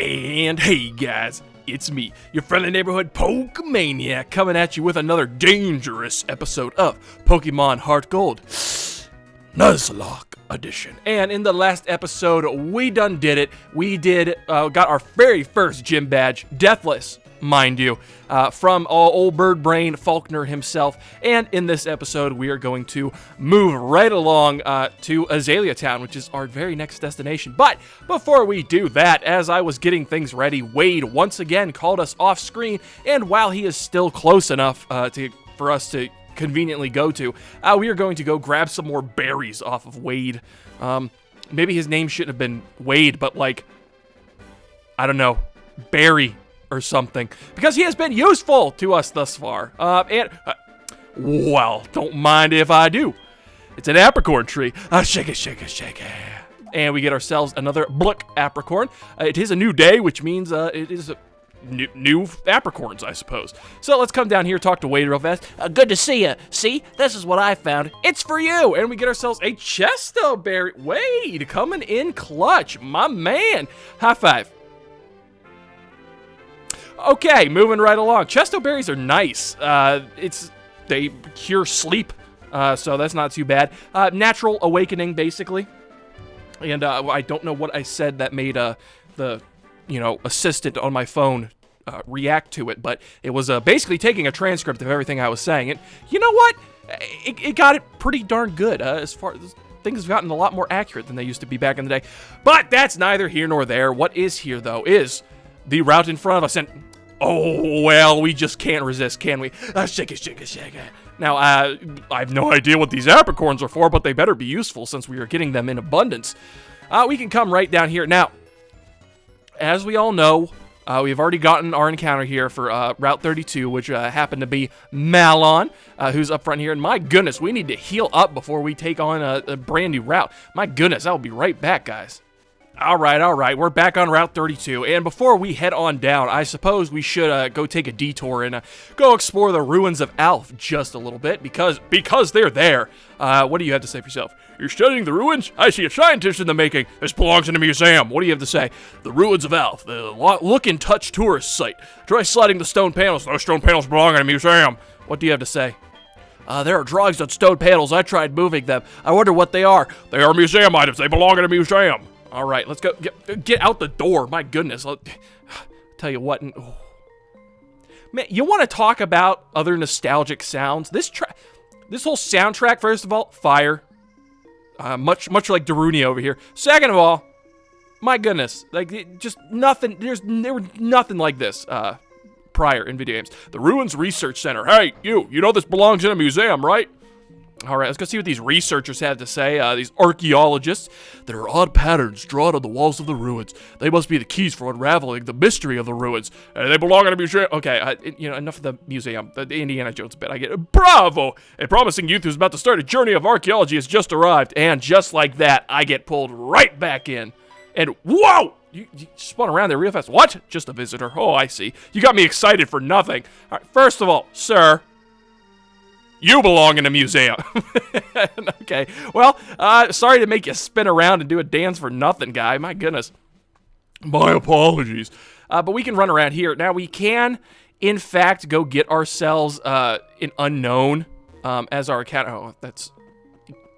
And hey guys, it's me, your friendly neighborhood Pokemaniac, coming at you with another dangerous episode of Pokemon HeartGold NUZLOCKE edition. And in the last episode, we done did it. We got our very first gym badge, Deathless, mind you, from old bird brain Falkner himself. And in this episode, we are going to move right along to Azalea Town, which is our very next destination. But before we do that, as I was getting things ready, Wade once again called us off screen. And while he is still close enough for us to conveniently go to, we are going to go grab some more berries off of Wade. Maybe his name shouldn't have been Wade, but like, I don't know, Barry or something, because he has been useful to us thus far. Well, don't mind if I do. It's an apricorn tree. Shake it, shake it, shake it. And we get ourselves another Blook apricorn. It is a new day, which means it is new apricorns, I suppose. So let's come down here, talk to Wade real fast. Good to see you. See, this is what I found. It's for you. And we get ourselves a Chesto berry. Wade, coming in clutch. My man. High five. Okay, moving right along. Chesto berries are nice. They cure sleep, so that's not too bad. Natural awakening, basically. And I don't know what I said that made the assistant on my phone react to it, but it was basically taking a transcript of everything I was saying. And you know what? It got it pretty darn good. As far as things have gotten a lot more accurate than they used to be back in the day. But that's neither here nor there. What is here, though, is the route in front of us. And oh, well, we just can't resist, can we? Shake it, shake it, shake it. Now, I have no idea what these apricorns are for, but they better be useful since we are getting them in abundance. We can come right down here. Now, as we all know, we've already gotten our encounter here for Route 32, which happened to be Malon, who's up front here. And my goodness, we need to heal up before we take on a brand new route. My goodness, I'll be right back, guys. All right, we're back on Route 32, and before we head on down, I suppose we should go take a detour and go explore the ruins of Alph just a little bit, because they're there. What do you have to say for yourself? You're studying the ruins? I see a scientist in the making. This belongs in a museum. What do you have to say? The ruins of Alph, the look and touch tourist site. Try sliding the stone panels. Those stone panels belong in a museum. What do you have to say? There are drawings on stone panels. I tried moving them. I wonder what they are. They are museum items. They belong in a museum. All right, let's go. Get out the door. My goodness. I'll tell you what. Man, you want to talk about other nostalgic sounds? This whole soundtrack, first of all, fire. Much like Daruni over here. Second of all, my goodness, like just nothing. There were nothing like this prior in video games. The Ruins Research Center. Hey, you know this belongs in a museum, right? All right, let's go see what these researchers have to say, these archaeologists. There are odd patterns drawn on the walls of the ruins. They must be the keys for unraveling the mystery of the ruins. They belong in a museum. Okay, enough of the museum, the Indiana Jones bit. I get it. Bravo! A promising youth who's about to start a journey of archaeology has just arrived. And just like that, I get pulled right back in. And whoa! You spun around there real fast. What? Just a visitor. Oh, I see. You got me excited for nothing. All right, first of all, sir, you belong in a museum. Okay, well, sorry to make you spin around and do a dance for nothing, guy. My goodness. My apologies. But we can run around here. Now, we can, in fact, go get ourselves an unknown as our account. Oh,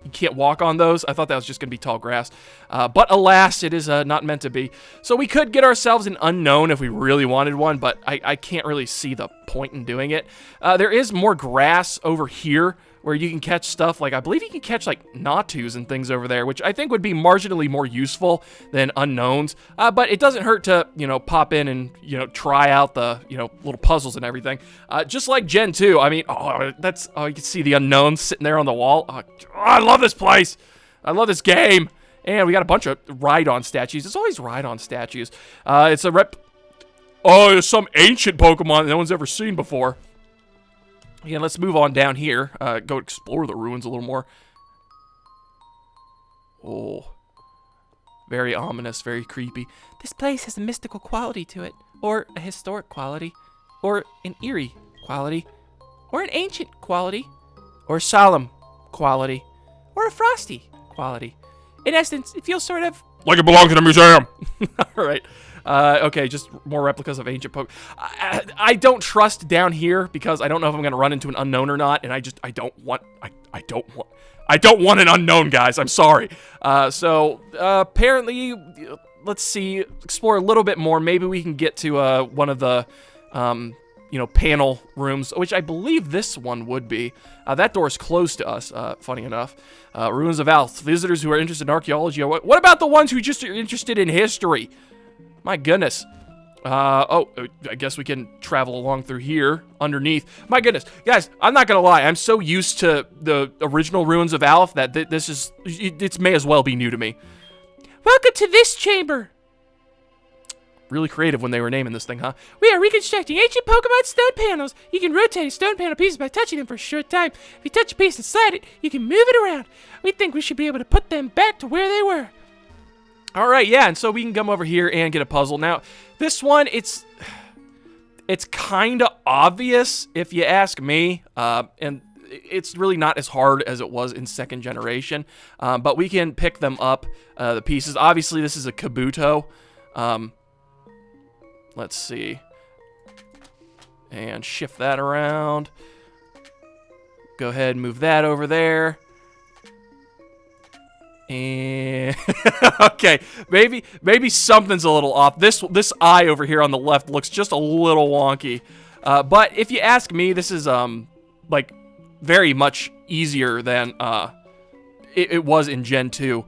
you can't walk on those. I thought that was just going to be tall grass. But alas, it is not meant to be. So we could get ourselves an unknown if we really wanted one, but I can't really see the point in doing it. There is more grass over here where you can catch stuff like, I believe you can catch like Natus and things over there, which I think would be marginally more useful than unknowns. But it doesn't hurt to, pop in and, try out the, little puzzles and everything. Just like Gen 2, I mean, you can see the unknowns sitting there on the wall. I love this place. I love this game. And we got a bunch of Rhydon statues. It's always Rhydon statues. It's it's some ancient Pokemon that no one's ever seen before. Yeah, let's move on down here. Go explore the ruins a little more. Oh. Very ominous, very creepy. This place has a mystical quality to it. Or a historic quality. Or an eerie quality. Or an ancient quality. Or a solemn quality. Or a frosty quality. In essence, it feels sort of like it belongs in a museum. All right. Okay, just more replicas of ancient Pokemon. I don't trust down here because I don't know if I'm gonna run into an unknown or not, and I don't want an unknown, guys. I'm sorry. So apparently, let's see, explore a little bit more. Maybe we can get to one of the panel rooms, which I believe this one would be. That door is closed to us, funny enough. Ruins of Alph. Visitors who are interested in archaeology. What about the ones who just are interested in history? My goodness. I guess we can travel along through here, underneath. My goodness. Guys, I'm not gonna lie. I'm so used to the original Ruins of Alph that it may as well be new to me. Welcome to this chamber. Really creative when they were naming this thing, huh? We are reconstructing ancient Pokemon stone panels. You can rotate stone panel pieces by touching them for a short time. If you touch a piece inside it, you can move it around. We think we should be able to put them back to where they were. All right, yeah, and so we can come over here and get a puzzle. Now, this one, it's kind of obvious if you ask me, and it's really not as hard as it was in second generation, but we can pick them up, the pieces. Obviously, this is a Kabuto. Let's see. And shift that around. Go ahead and move that over there. And okay, maybe something's a little off. This eye over here on the left looks just a little wonky. But if you ask me, this is like very much easier than it was in Gen 2.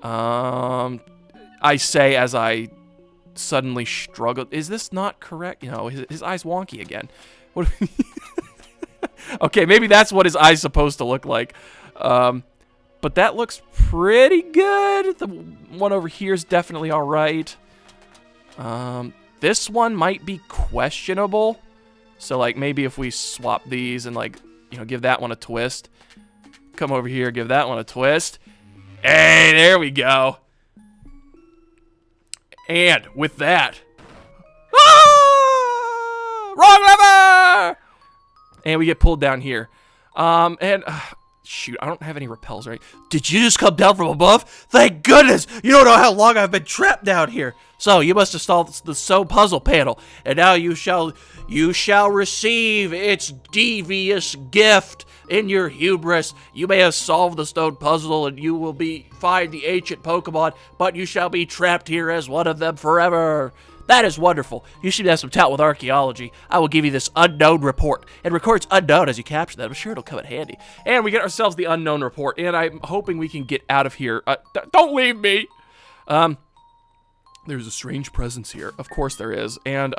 I say as I suddenly struggled. Is this not correct? You know, his eye's wonky again. What? Okay, maybe that's what his eye's supposed to look like. But that looks pretty good. The one over here is definitely all right. This one might be questionable. So, like, maybe if we swap these and, like, give that one a twist. Come over here, give that one a twist. Hey, there we go. And with that... Ah! Wrong lever! And we get pulled down here. Shoot, I don't have any repels, right? Did you just come down from above? Thank goodness! You don't know how long I've been trapped down here. So, you must have solved the puzzle panel, and now you shall receive its devious gift in your hubris. You may have solved the stone puzzle, and you will find the ancient Pokemon, but you shall be trapped here as one of them forever. That is wonderful. You should have some talent with archaeology. I will give you this unknown report. It records unknown as you capture that. I'm sure it'll come in handy. And we get ourselves the unknown report, and I'm hoping we can get out of here. Don't leave me. There's a strange presence here. Of course there is. And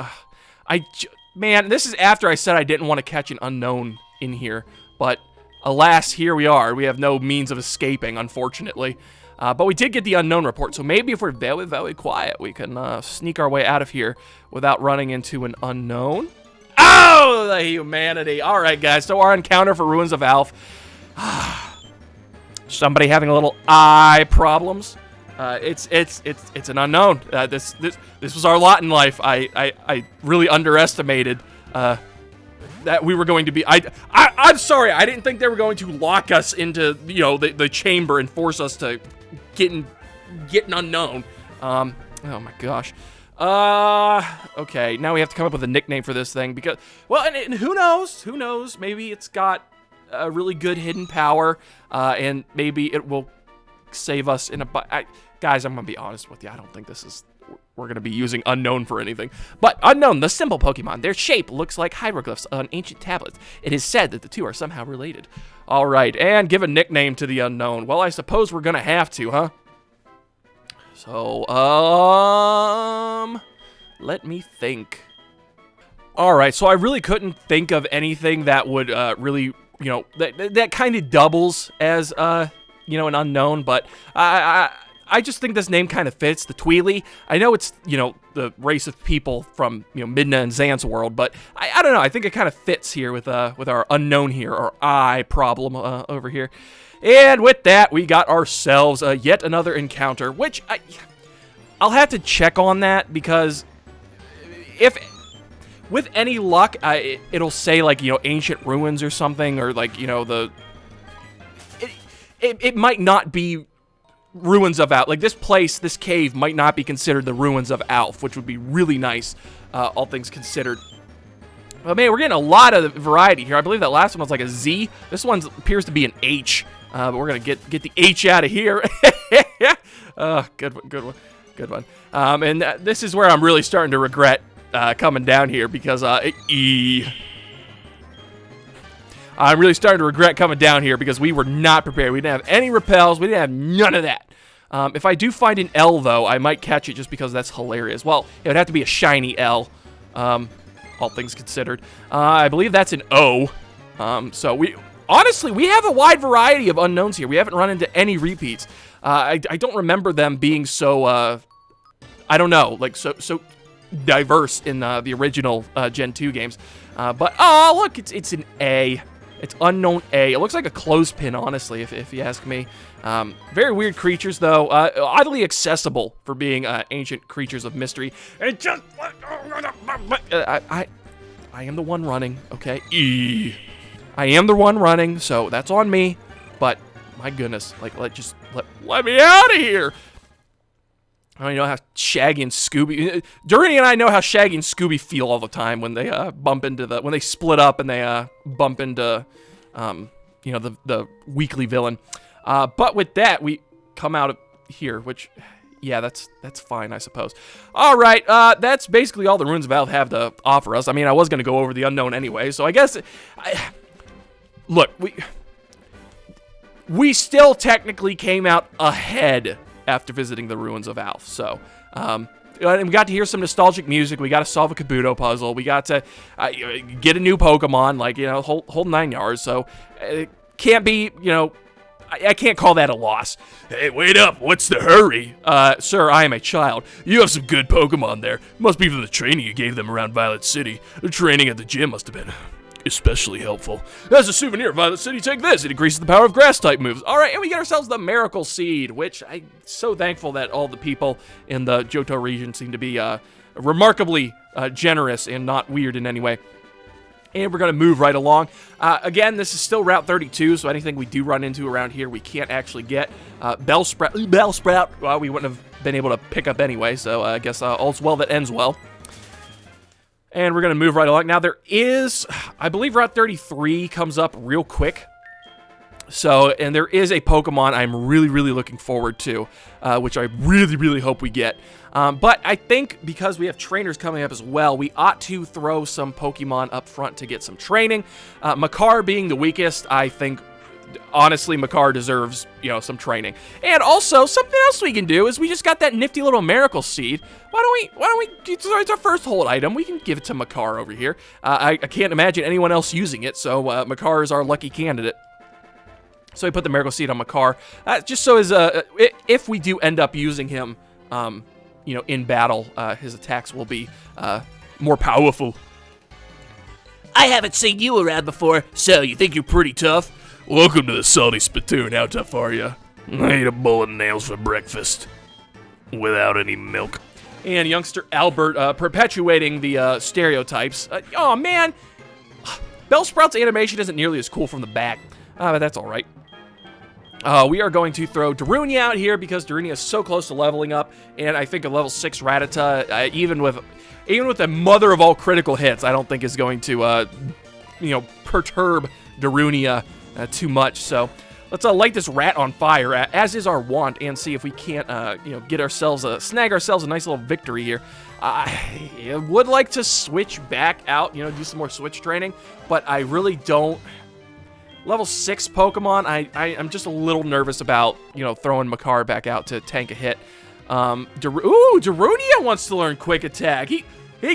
man, this is after I said I didn't want to catch an unknown in here. But alas, here we are. We have no means of escaping, unfortunately. But we did get the unknown report, so maybe if we're very, very quiet, we can sneak our way out of here without running into an unknown. Oh, the humanity. All right, guys, so our encounter for Ruins of Alph. Somebody having a little eye problems. It's an unknown. This was our lot in life. I really underestimated that we were going to be. I'm sorry. I didn't think they were going to lock us into the chamber and force us to get an unknown. Oh my gosh. Okay, now we have to come up with a nickname for this thing because, well, and who knows? Who knows? Maybe it's got a really good hidden power, and maybe it will save us in a. Guys, I'm gonna be honest with you. I don't think we're gonna be using unknown for anything. But unknown, the simple Pokemon. Their shape looks like hieroglyphs on ancient tablets. It is said that the two are somehow related. All right, and give a nickname to the unknown. Well, I suppose we're gonna have to, huh? So, let me think. All right, so I really couldn't think of anything that would really, that kind of doubles as, an unknown. But I just think this name kind of fits, the Tweely. I know it's, the race of people from, Midna and Zan's world, but I don't know. I think it kind of fits here with our unknown here, our eye problem over here. And with that, we got ourselves yet another encounter, which I'll have to check on that because if with any luck, it'll say like, ancient ruins or something, or like, it might not be ruins of Alph. Like, this place, this cave, might not be considered the ruins of Alph, which would be really nice, all things considered. But, man, we're getting a lot of variety here. I believe that last one was like a Z. This one appears to be an H. But we're going to get the H out of here. Good one. And this is where I'm really starting to regret coming down here because I'm really starting to regret coming down here because we were not prepared. We didn't have any repels. We didn't have none of that. If I do find an L, though, I might catch it just because that's hilarious. Well, it would have to be a shiny L, all things considered. I believe that's an O. So honestly, we have a wide variety of unknowns here. We haven't run into any repeats. I don't remember them being so, I don't know, like so diverse in the original Gen 2 games. But, oh, look, it's an A. It's unknown A. It looks like a clothespin, honestly, if you ask me. Very weird creatures, though. Oddly accessible for being ancient creatures of mystery. And just... I am the one running, okay? I am the one running, so that's on me. But, my goodness, like, let me out of here! I don't know how Shaggy and Scooby... Durini and I know how Shaggy and Scooby feel all the time when they bump into the... When they split up and they bump into, you know, the weekly villain. But with that, we come out of here, which... Yeah, that's fine, I suppose. All right, that's basically all the Ruins of Alph have to offer us. I mean, I was going to go over the unknown anyway, so I guess... Look, we still technically came out ahead after visiting the Ruins of Alph. So, and we got to hear some nostalgic music. We got to solve a Kabuto puzzle. We got to get a new Pokemon, like, you know, whole 9 yards. So, it can't be, you know, I can't call that a loss. Hey, wait up. What's the hurry? Sir, I am a child. You have some good Pokemon there. Must be from the training you gave them around Violet City. The training at the gym must have been especially helpful. As a souvenir of Violet City, take this. It increases the power of grass-type moves. All right, and we get ourselves the Miracle Seed, which I'm so thankful that all the people in the Johto region seem to be remarkably generous and not weird in any way. And we're going to move right along. Again, this is still Route 32, so anything we do run into around here, we can't actually get. Bellsprout, well, we wouldn't have been able to pick up anyway, so I guess all's well that ends well. And we're going to move right along. Now, there is, I believe Route 33 comes up real quick. So, and there is a Pokemon I'm really, really looking forward to, which I really, really hope we get. But I think because we have trainers coming up as well, we ought to throw some Pokemon up front to get some training. Makar being the weakest, I think, honestly, Makar deserves, you know, some training. And also, something else we can do is we just got that nifty little Miracle Seed. Why don't we, it's our first hold item. We can give it to Makar over here. I can't imagine anyone else using it, so Makar is our lucky candidate. So we put the Miracle Seed on Makar, just so as, if we do end up using him, you know, in battle, his attacks will be more powerful. I haven't seen you around before, so you think you're pretty tough? Welcome to the salty spittoon. How tough are you? I ate a bowl of nails for breakfast without any milk. And youngster Albert perpetuating the stereotypes. Oh, man. Bellsprout's animation isn't nearly as cool from the back, but that's all right. We are going to throw Darunia out here because Darunia is so close to leveling up, and I think a level 6 Rattata, even with the mother of all critical hits, I don't think is going to, you know, perturb Darunia too much. So let's light this rat on fire, as is our wont, and see if we can't, you know, get ourselves snag ourselves a nice little victory here. I would like to switch back out, you know, do some more switch training, but I really don't. Level 6 Pokemon, I'm just a little nervous about, you know, throwing Makar back out to tank a hit. Darunia wants to learn Quick Attack. He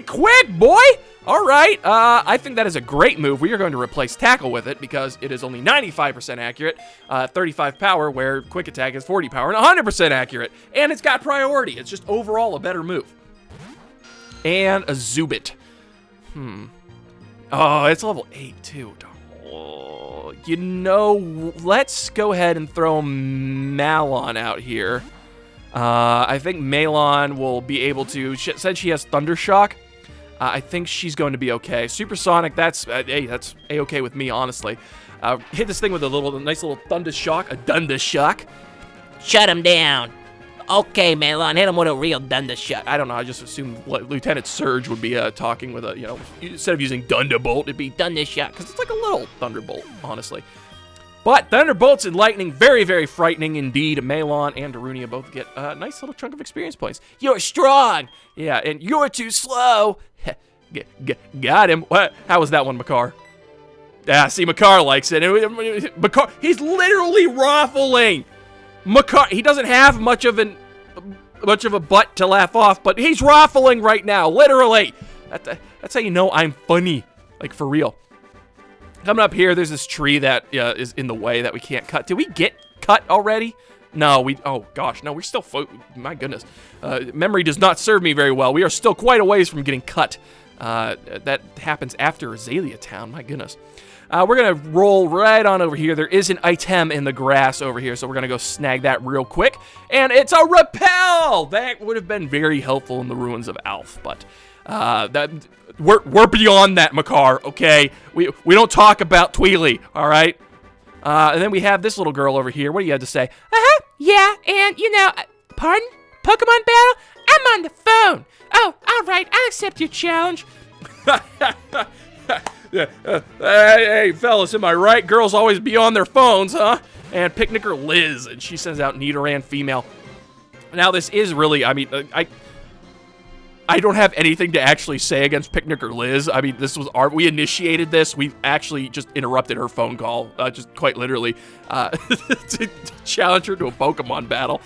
quick, boy! All right, I think that is a great move. We are going to replace Tackle with it because it is only 95% accurate, 35 power, where Quick Attack is 40 power, and 100% accurate. And it's got priority. It's just overall a better move. And a Zubit. Oh, it's level 8, too. Oh, you know, let's go ahead and throw Malon out here. I think Malon will be able to, she said she has Thunder Shock. I think she's going to be okay. Supersonic, that's, hey, that's A-okay with me, honestly. Hit this thing with a nice little Thunder Shock, a Dunder Shock. Shut him down. Okay, Melon, hit him with a real thundershot. I don't know. I just assumed Lieutenant Surge would be talking with a, instead of using Thunderbolt, it'd be Thundershot, because it's like a little Thunderbolt, honestly. But Thunderbolts and Lightning, very, very frightening indeed. Melon and Darunia both get a nice little chunk of experience points. You're strong. Yeah, and you're too slow. Got him. What? How was that one, Makar? Ah, see, Makar likes it. Makar, he's literally raffling. Makar, he doesn't have much of a butt to laugh off, but he's raffling right now, literally. That's how you know I'm funny, like for real. Coming up here, there's this tree that is in the way that we can't cut. Did we get cut already? No, oh gosh, no, we're still, my goodness. Memory does not serve me very well. We are still quite a ways from getting cut. That happens after Azalea Town, my goodness. We're going to roll right on over here. There is an item in the grass over here, so we're going to go snag that real quick. And it's a repel! That would have been very helpful in the Ruins of Alph, but we're beyond that, Makar, okay? We don't talk about Tweely, all right? And then we have this little girl over here. What do you have to say? Yeah, and, pardon? Pokemon battle? I'm on the phone. Oh, all right, I'll accept your challenge. Hey, fellas, am I right? Girls always be on their phones, huh? And Picnicker Liz, and she sends out Nidoran female. Now, this is really, I mean, I don't have anything to actually say against Picnicker Liz. I mean, this was we initiated this. We actually just interrupted her phone call, just quite literally, to challenge her to a Pokemon battle.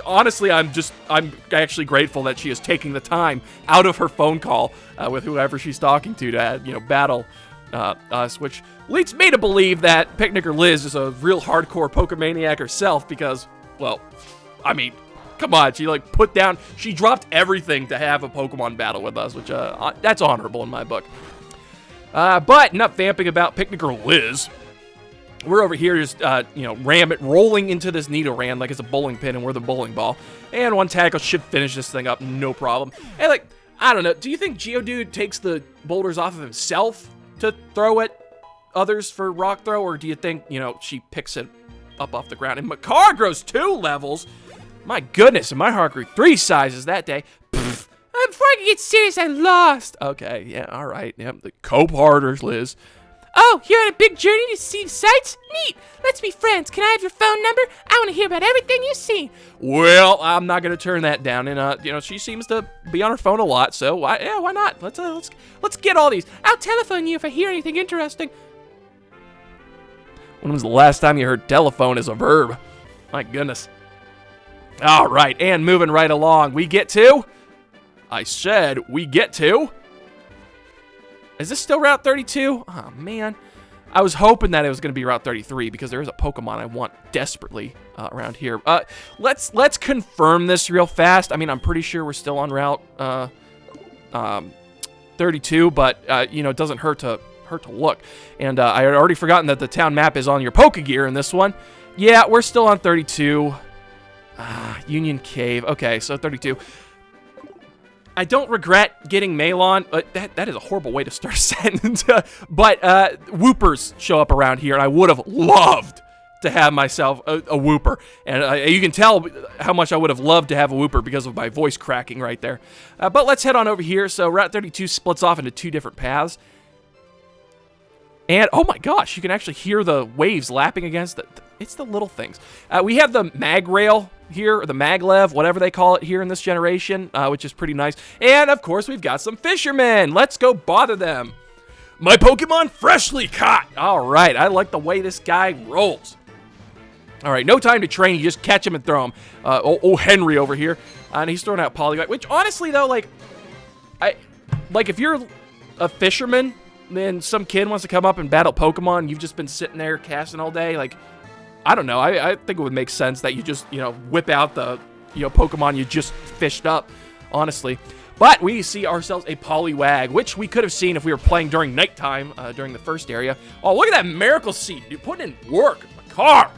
Honestly, I'm actually grateful that she is taking the time out of her phone call with whoever she's talking to battle us, which leads me to believe that Picnicker Liz is a real hardcore Pokemaniac herself because, well, I mean, come on, she dropped everything to have a Pokemon battle with us, which that's honorable in my book. But enough vamping about Picnicker Liz. We're over here just, rolling into this Nidoran like it's a bowling pin and we're the bowling ball. And one tackle should finish this thing up, no problem. And, I don't know, do you think Geodude takes the boulders off of himself to throw at others for rock throw? Or do you think, she picks it up off the ground? And Makar grows 2 levels. My goodness, and my heart grew 3 sizes that day. Pfft. Before I can get serious, I lost. Okay, yeah, all right. Yeah, cope harder, Liz. Oh, you're on a big journey to see the sights? Neat. Let's be friends. Can I have your phone number? I want to hear about everything you see. Well, I'm not going to turn that down. And, she seems to be on her phone a lot, so why not? Let's get all these. I'll telephone you if I hear anything interesting. When was the last time you heard telephone as a verb? My goodness. All right, and moving right along, we get to... I said we get to... Is this still Route 32? Oh, man. I was hoping that it was going to be Route 33 because there is a Pokemon I want desperately around here. Let's confirm this real fast. I mean, I'm pretty sure we're still on Route 32, but, it doesn't hurt to look. And I had already forgotten that the town map is on your Pokegear in this one. Yeah, we're still on 32. Union Cave. Okay, so 32. I don't regret getting Melon. That is a horrible way to start a sentence. But Whoopers show up around here, and I would have loved to have myself a Whooper. And you can tell how much I would have loved to have a Whooper because of my voice cracking right there. But let's head on over here. So Route 32 splits off into 2 different paths. And, oh my gosh, you can actually hear the waves lapping against it's the little things. We have the mag rail here, or the maglev, whatever they call it here in this generation, which is pretty nice. And, of course, we've got some fishermen. Let's go bother them. My Pokemon freshly caught. All right, I like the way this guy rolls. All right, no time to train. You just catch him and throw him. Henry over here. And he's throwing out Polygon, which, honestly, though, if you're a fisherman, then some kid wants to come up and battle Pokemon, you've just been sitting there casting all day, I don't know. I think it would make sense that you just, whip out the, Pokemon you just fished up, honestly. But we see ourselves a Poliwag, which we could have seen if we were playing during nighttime, during the first area. Oh, look at that Miracle Seed, dude, putting in work. Makar.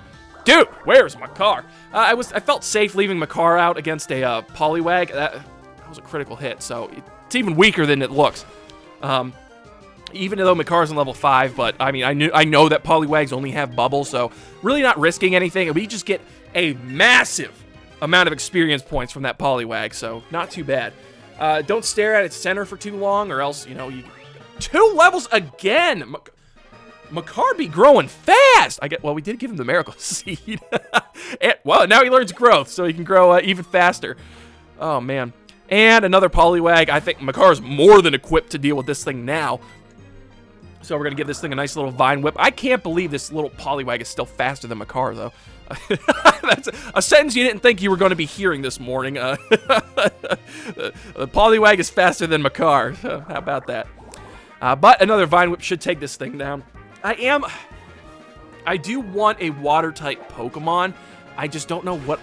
Dude, where's Makar? I felt safe leaving Makar out against a Poliwag. That was a critical hit, so it's even weaker than it looks. even though Makar's on level 5, but I mean, I know that Poliwags only have bubble, so really not risking anything, and we just get a massive amount of experience points from that Poliwag, so not too bad. Don't stare at its center for too long, or else, you know, you 2 levels again. Makar be growing fast. Well, we did give him the Miracle Seed. Well, now he learns growth, so he can grow even faster. Oh, man. And another Poliwag. I think Makar's more than equipped to deal with this thing now. So we're going to give this thing a nice little Vine Whip. I can't believe this little Poliwag is still faster than Makar, though. That's a sentence you didn't think you were going to be hearing this morning. The Poliwag is faster than Makar. How about that? But another Vine Whip should take this thing down. I do want a Water-type Pokemon. I just don't know what...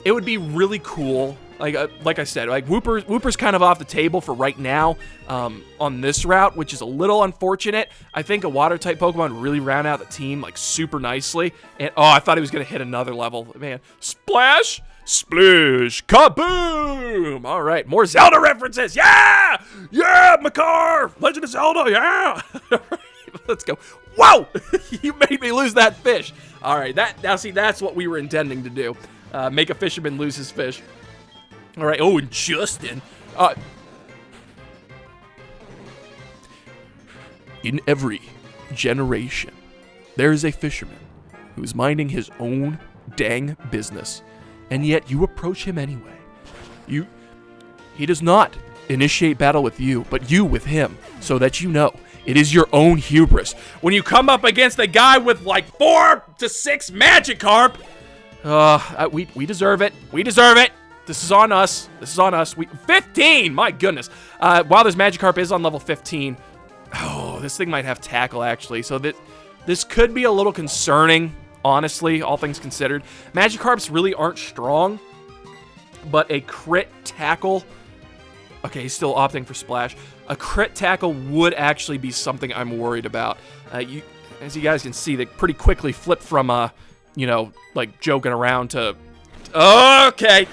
It would be really cool. Like I said, like Wooper's kind of off the table for right now on this route, which is a little unfortunate. I think a Water-type Pokemon really round out the team like super nicely. And oh, I thought he was gonna hit another level. Man, Splash, Splish, Kaboom! All right, more Zelda references. Yeah, yeah, Makar, Legend of Zelda. Yeah. All right, let's go. Whoa! You made me lose that fish. All right, now see, that's what we were intending to do. Make a fisherman lose his fish. All right. Oh, and Justin. In every generation, there is a fisherman who's minding his own dang business, and yet you approach him anyway. He does not initiate battle with you, but you with him, so that you know it is your own hubris. When you come up against a guy with like 4 to 6 Magikarp, we deserve it. We deserve it. This is on us. This is on us. 15! My goodness. While this Magikarp is on level 15, oh, this thing might have tackle, actually. So this could be a little concerning, honestly, all things considered. Magikarps really aren't strong, but a crit tackle... Okay, he's still opting for Splash. A crit tackle would actually be something I'm worried about. As you guys can see, they pretty quickly flip from, you know, like joking around to... Okay,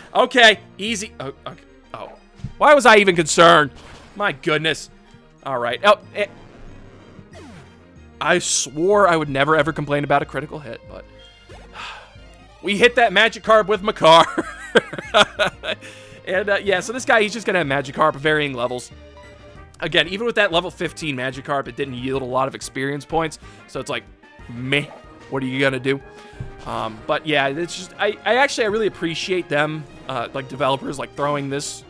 easy. Oh, why was I even concerned? My goodness. All right. I swore I would never ever complain about a critical hit, but we hit that Magikarp with Makar. And yeah, so this guy, he's just gonna have Magikarp at varying levels. Again, even with that level 15 Magikarp, it didn't yield a lot of experience points, so it's like, meh. What are you gonna do? But yeah, it's just I really appreciate them, like developers, like throwing this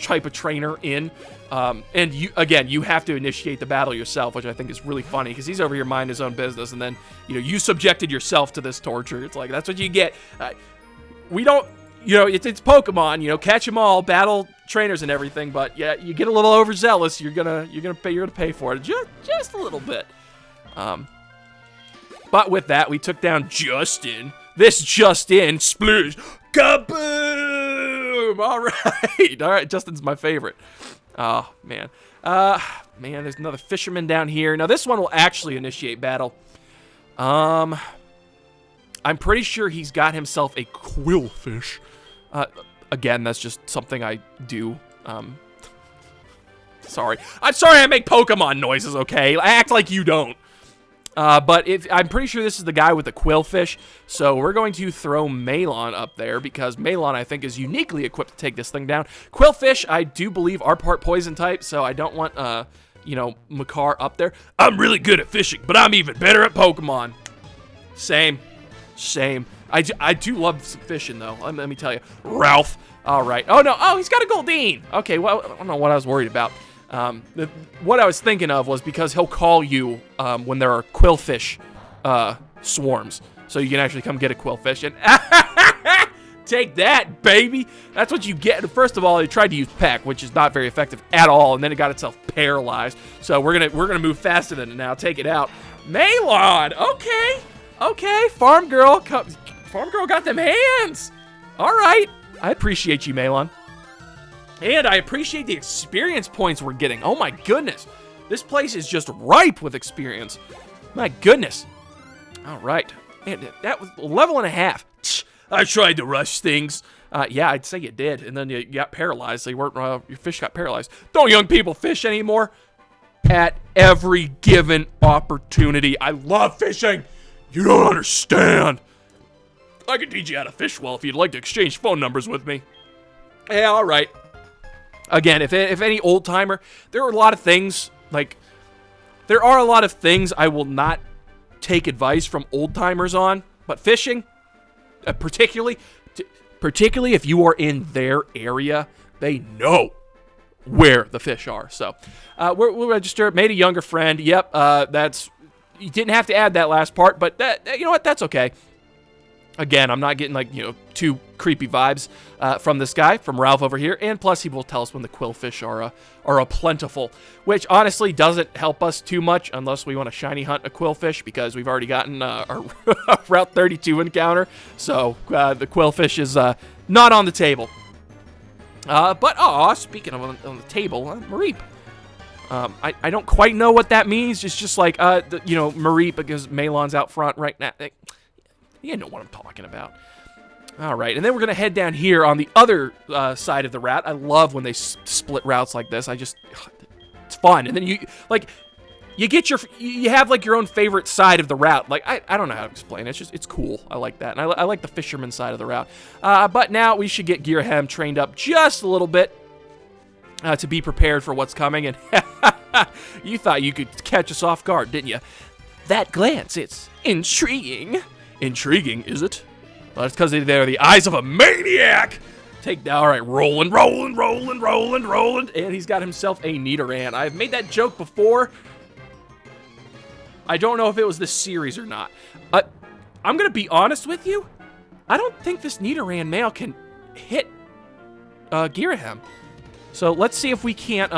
type of trainer in. And you have to initiate the battle yourself, which I think is really funny because he's over here minding his own business, and then you subjected yourself to this torture. It's like that's what you get. We don't, it's Pokemon, catch them all, battle trainers and everything. But yeah, you get a little overzealous, you're gonna pay for it just a little bit. But with that, we took down Justin. This Justin, sploosh, kaboom! All right, Justin's my favorite. Oh, man. Man, there's another fisherman down here. Now, this one will actually initiate battle. I'm pretty sure he's got himself a quillfish. Again, that's just something I do. Sorry. I'm sorry I make Pokemon noises, okay? Act like you don't. But I'm pretty sure this is the guy with the quillfish, so we're going to throw Malon up there, because Malon, I think, is uniquely equipped to take this thing down. Quillfish, I do believe, are part poison type, so I don't want, Makar up there. I'm really good at fishing, but I'm even better at Pokemon. Same. I do love some fishing, though, let me tell you. Ralph. All right. Oh, no. Oh, he's got a Goldeen. Okay, well, I don't know what I was worried about. What I was thinking of was because he'll call you when there are quillfish swarms, so you can actually come get a quillfish and take that, baby. That's what you get. First of all, it tried to use Peck, which is not very effective at all, and then it got itself paralyzed. So we're gonna move faster than it now. Take it out, Malon. Okay, Farm Girl got them hands. All right, I appreciate you, Malon. And I appreciate the experience points we're getting. Oh my goodness. This place is just ripe with experience. My goodness. All right. Man, that was 11.5. I tried to rush things. Yeah, I'd say you did. And then you got paralyzed. So you weren't, your fish got paralyzed. Don't young people fish anymore? at every given opportunity. I love fishing. You don't understand. I could teach you how to fish well if you'd like to exchange phone numbers with me. Yeah, all right. Again, if any old timer, there are a lot of things I will not take advice from old timers on, but fishing, particularly if you are in their area, they know where the fish are. So, we'll register. Made a younger friend. Yep, you didn't have to add that last part, but you know what? That's okay. Again, I'm not getting too creepy vibes from this guy, from Ralph over here, and plus he will tell us when the quillfish are a plentiful, which honestly doesn't help us too much unless we want to shiny hunt a quillfish, because we've already gotten our Route 32 encounter, so the quillfish is not on the table. But speaking of on the table, Mareep. I don't quite know what that means. It's just like Mareep, because Malon's out front right now. You know what I'm talking about. All right, and then we're going to head down here on the other side of the route. I love when they split routes like this. It's fun. And then you have your own favorite side of the route. Like, I don't know how to explain it. It's cool. I like that. And I like the fisherman side of the route. But now we should get Gearhem trained up just a little bit to be prepared for what's coming. And you thought you could catch us off guard, didn't you? That glance, it's intriguing. Intriguing, is it? Well, it's because they're the eyes of a maniac. All right, rolling. And he's got himself a Nidoran. I've made that joke before. I don't know if it was this series or not. I'm going to be honest with you. I don't think this Nidoran male can hit Gearhem. So let's see if we can't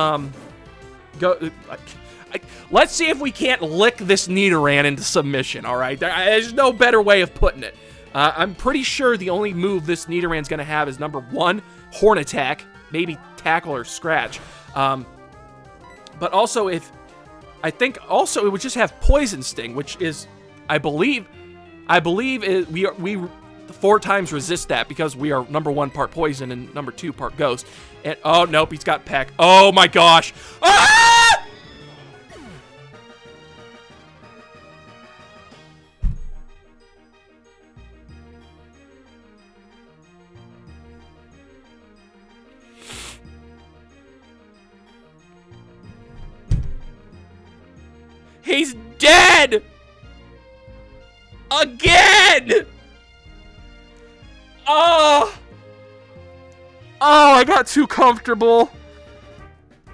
let's see if we can't lick this Nidoran into submission, all right? There's no better way of putting it. I'm pretty sure the only move this Nidoran's going to have is number 1, Horn Attack, maybe Tackle or Scratch. But also, I think it would just have Poison Sting, which is, I believe we 4 times resist that because we are number 1 part Poison and number 2 part Ghost. And oh nope, he's got Peck. Oh my gosh! Ah! He's dead! Again! Oh, I got too comfortable.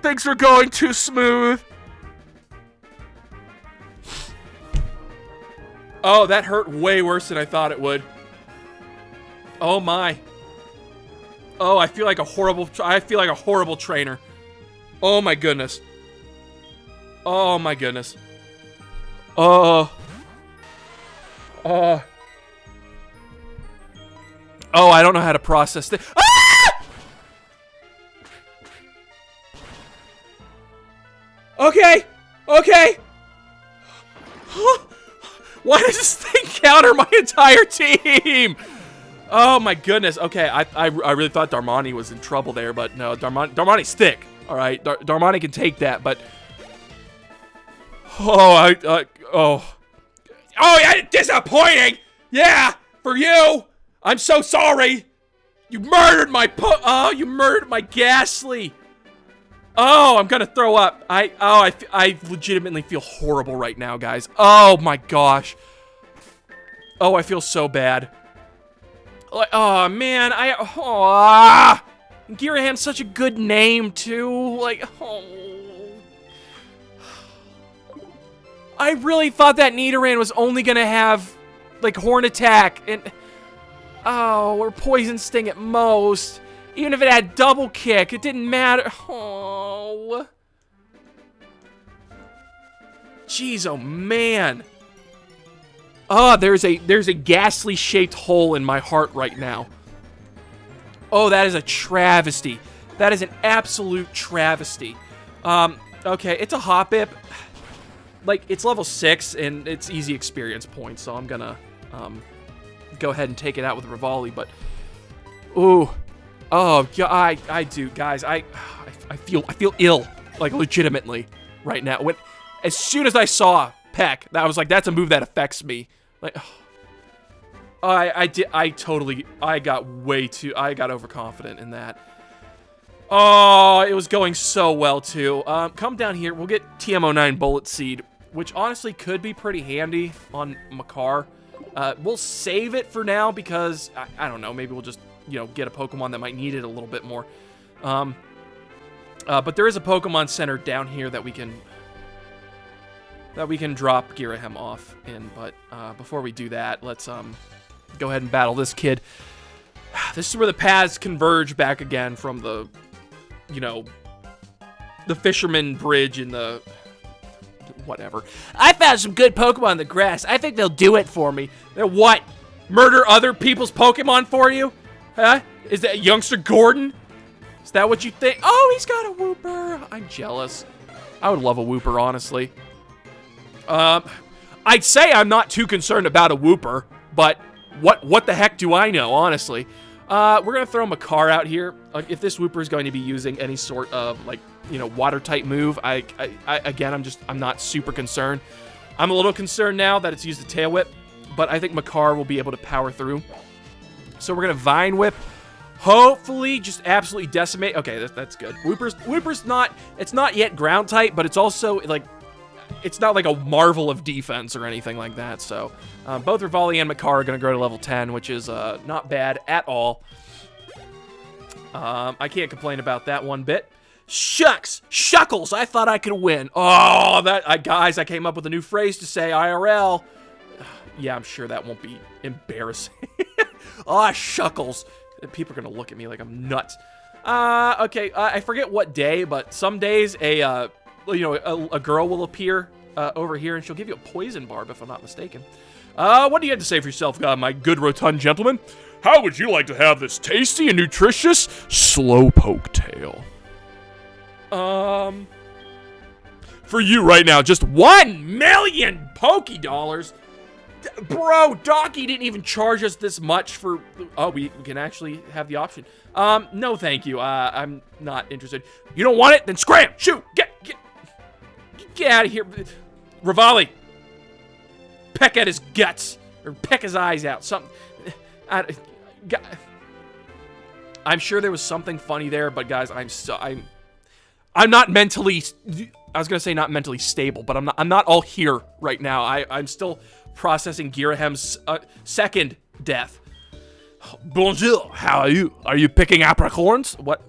Things are going too smooth. Oh, that hurt way worse than I thought it would. Oh my. Oh, I feel like a horrible trainer. Oh my goodness. Oh my goodness. Oh, I don't know how to process this. Ah! Okay. Why does this thing counter my entire team? Oh my goodness. Okay, I really thought Darmani was in trouble there, but no, Darmani's thick. All right, Darmani can take that, but oh, yeah, disappointing. Yeah, for you. I'm so sorry. You murdered my you murdered my Ghastly. Oh, I'm gonna throw up. I legitimately feel horrible right now, guys. Oh my gosh. Oh, I feel so bad. Oh man, Gearham's such a good name too. I really thought that Nidoran was only gonna have Horn Attack and or Poison Sting at most. Even if it had Double Kick, it didn't matter. Oh. Jeez, oh man. Oh, there's a Ghastly shaped hole in my heart right now. Oh, that is a travesty. That is an absolute travesty. Okay, it's a Hoppip. It's level 6 and it's easy experience points, so I'm gonna go ahead and take it out with Rivali, but ooh. Oh, yeah, I do, guys. I feel ill, legitimately. right now. As soon as I saw Peck, I was like, that's a move that affects me. Like, I got overconfident in that. Oh, it was going so well, too. Come down here. We'll get TM09 Bullet Seed, which honestly could be pretty handy on Makar. We'll save it for now because, I don't know, maybe we'll just, get a Pokemon that might need it a little bit more. But there is a Pokemon Center down here that we can drop Ghirahim off in. But before we do that, let's go ahead and battle this kid. This is where the paths converge back again from the, the Fisherman Bridge and the whatever. I found some good Pokemon in the grass. I think they'll do it for me. They're what? Murder other people's Pokemon for you? Huh? Is that youngster Gordon? Is that what you think? Oh, he's got a Wooper. I'm jealous. I would love a Wooper, honestly. I'd say I'm not too concerned about a Wooper, but what the heck do I know, honestly? We're gonna throw Makar out here. If this Wooper is going to be using any sort of water type move, I'm not super concerned. I'm a little concerned now that it's used the Tail Whip, but I think Makar will be able to power through. So we're gonna Vine Whip. Hopefully, just absolutely decimate. Okay, that's good. Wooper's not yet ground type, but it's also it's not like a marvel of defense or anything like that. So both Rivali and Makar are going to grow to level 10, which is not bad at all. I can't complain about that one bit. Shucks! Shuckles! I thought I could win. Oh, guys, I came up with a new phrase to say IRL. Yeah, I'm sure that won't be embarrassing. Oh, Shuckles. People are going to look at me like I'm nuts. Okay, I forget what day, but some days a girl will appear over here, and she'll give you a poison barb, if I'm not mistaken. What do you have to say for yourself, my good rotund gentleman? How would you like to have this tasty and nutritious Slowpoke tail? For you right now, just 1 million Pokédollars? Bro, Docky didn't even charge us this much for... Oh, we can actually have the option. No, thank you. I'm not interested. You don't want it? Then scram! Shoot! Get out of here. Rivali. Peck at his guts. Or peck his eyes out. Something. I'm sure there was something funny there, but guys, I'm not mentally... I was going to say not mentally stable, but I'm not all here right now. I'm still processing Girahim's second death. Bonjour, how are you? Are you picking apricorns? What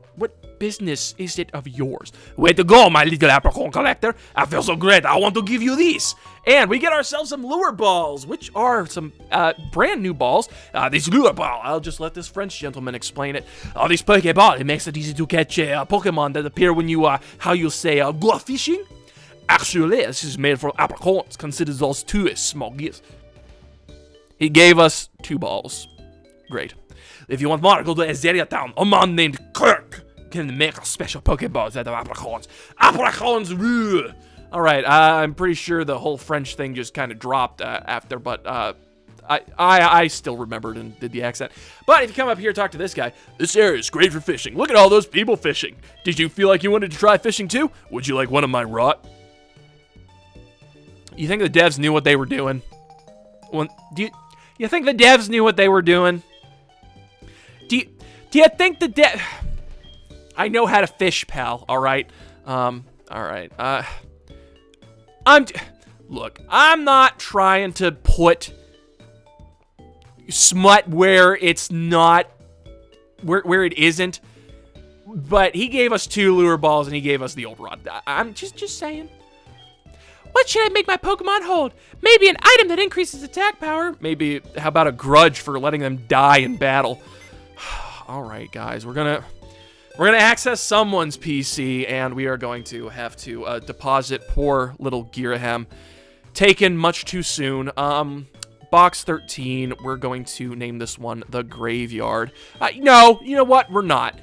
business is it of yours? Way to go, my little apricorn collector. I feel so great. I want to give you these. And we get ourselves some lure balls, which are some brand new balls. These lure balls, I'll just let this French gentleman explain it. These Pokeball, it makes it easy to catch Pokemon that appear when you, go fishing. Actually, this is made for apricorns. Consider those two as small gifts. He gave us 2 balls. Great. If you want more, go to Azaria Town. A man named Kirk can make special Pokeballs out of apricorns. Apricorns rule! Alright, I'm pretty sure the whole French thing just kind of dropped after, but I still remembered and did the accent. But if you come up here and talk to this guy, this area is great for fishing. Look at all those people fishing. Did you feel like you wanted to try fishing too? Would you like one of my rot? You think the devs knew what they were doing? Do you think the devs knew what they were doing? Do you think the dev... I know how to fish, pal, alright? Alright, Look, I'm not trying to put smut where it's not... Where it isn't. But he gave us 2 lure balls and he gave us the old rod. I'm just saying. What should I make my Pokemon hold? Maybe an item that increases attack power. Maybe, how about a grudge for letting them die in battle? Alright, guys, we're gonna access someone's PC, and we are going to have to deposit poor little Ghirahim. Taken much too soon. Box 13, we're going to name this one the Graveyard. No, you know what? We're not.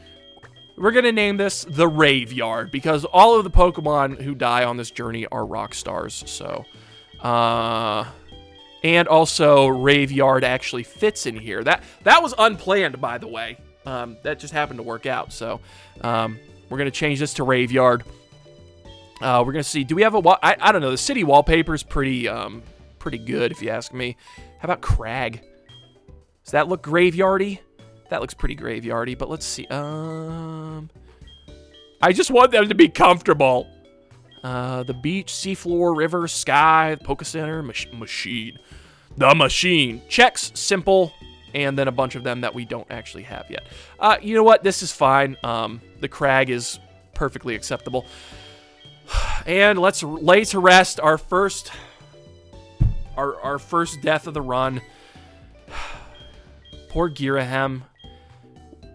We're going to name this the Raveyard, because all of the Pokemon who die on this journey are rock stars, so... and also, Raveyard actually fits in here. That was unplanned, by the way. That just happened to work out, so... we're going to change this to Raveyard. We're gonna see. Do we have a? I don't know. The city wallpaper is pretty good, if you ask me. How about Crag? Does that look graveyardy? That looks pretty graveyardy. But let's see. I just want them to be comfortable. The beach, seafloor, river, sky, Poke Center, machine. The machine. Checks, simple, and then a bunch of them that we don't actually have yet. You know what? This is fine. The Crag is perfectly acceptable. And let's lay to rest our first death of the run. Poor Girahem.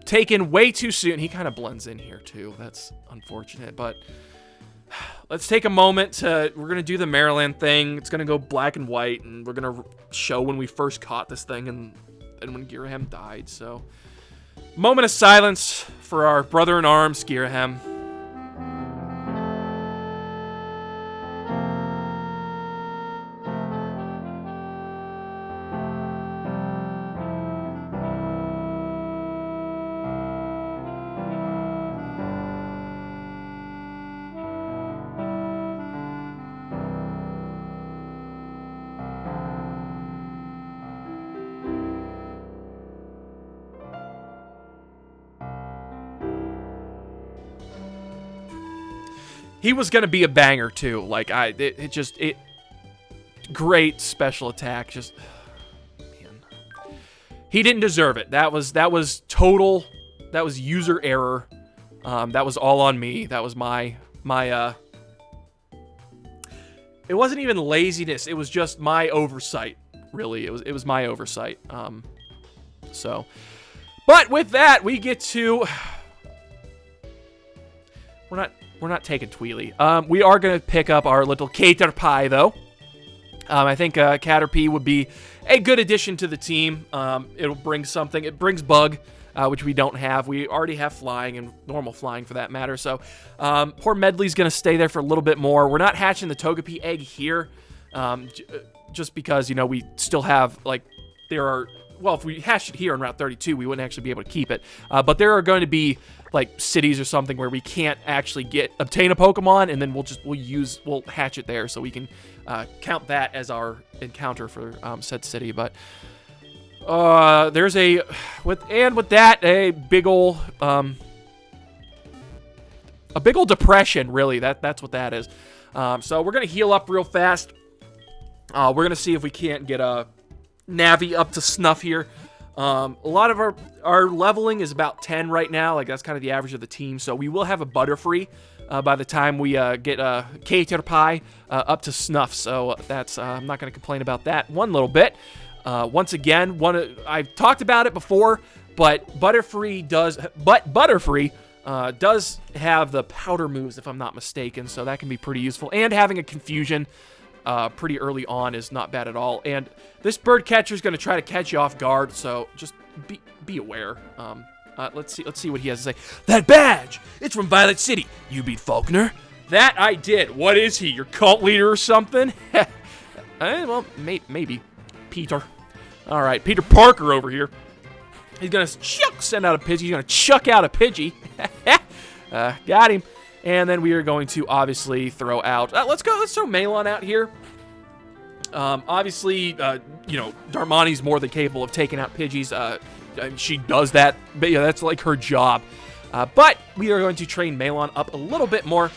Taken way too soon. He kind of blends in here too. That's unfortunate, but let's take a moment to, we're going to do the Maryland thing. It's going to go black and white, and we're going to show when we first caught this thing and when Girahem died. So, moment of silence for our brother-in-arms, Girahem. He was going to be a banger, too. Like, great special attack. Just, man. He didn't deserve it. That was user error. That was all on me. That was my, it wasn't even laziness. It was just my oversight, really. It was my oversight. So, but with that, we get to, we're not taking Tweely. We are going to pick up our little Caterpie, though. I think Caterpie would be a good addition to the team. It'll bring something. It brings Bug, which we don't have. We already have Flying and normal Flying for that matter. So poor Medley's going to stay there for a little bit more. We're not hatching the Togepi egg here just because, you know, we still have, like, well, if we hatched it here on Route 32, we wouldn't actually be able to keep it. But there are going to be like cities or something where we can't actually obtain a Pokemon, and then we'll hatch it there, so we can count that as our encounter for said city. But there's with that a big ol' depression, really. That's what that is. So we're gonna heal up real fast. We're gonna see if we can't get a Navi up to snuff here. A lot of our leveling is about 10 right now. Like, that's kind of the average of the team. So we will have a Butterfree by the time we get Caterpie up to snuff. So that's I'm not going to complain about that one little bit. Once again, I've talked about it before, but Butterfree does have the powder moves, if I'm not mistaken. So that can be pretty useful. And having a Confusion pretty early on is not bad at all. And this bird catcher is going to try to catch you off guard, so just be aware. Let's see what he has to say. That badge! It's from Violet City. You beat Falkner? That I did. What is he, your cult leader or something? Well, maybe. Peter. All right, Peter Parker over here. He's going to send out a Pidgey. He's going to chuck out a Pidgey. Got him. And then we are going to obviously throw out. Let's throw Malon out here. Obviously, Darmani's more than capable of taking out Pidgeys. She does that, but yeah, that's like her job. But we are going to train Malon up a little bit more.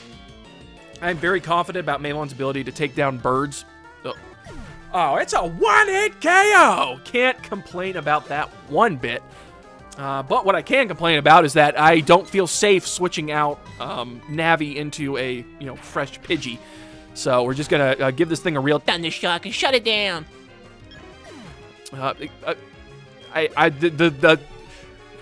I'm very confident about Malon's ability to take down birds. Oh, it's a one-hit KO! Can't complain about that one bit. But what I can complain about is that I don't feel safe switching out Navi into a fresh Pidgey. So we're just gonna give this thing a real Thundershock and shut it down. The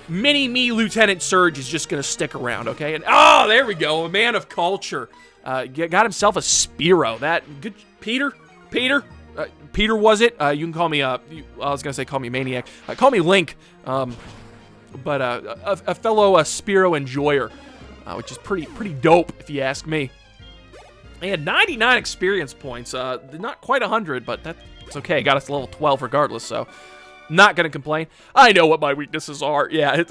mini-me Lieutenant Surge is just gonna stick around, okay? And oh, there we go, a man of culture. Got himself a Spearow. That good, Peter, was it? You can call me. I was gonna say call me Maniac. Call me Link. But a fellow Spearow enjoyer, which is pretty dope if you ask me. And 99 experience points, not quite 100, but that's okay. Got us to level 12 regardless, so not gonna complain. I know what my weaknesses are. Yeah,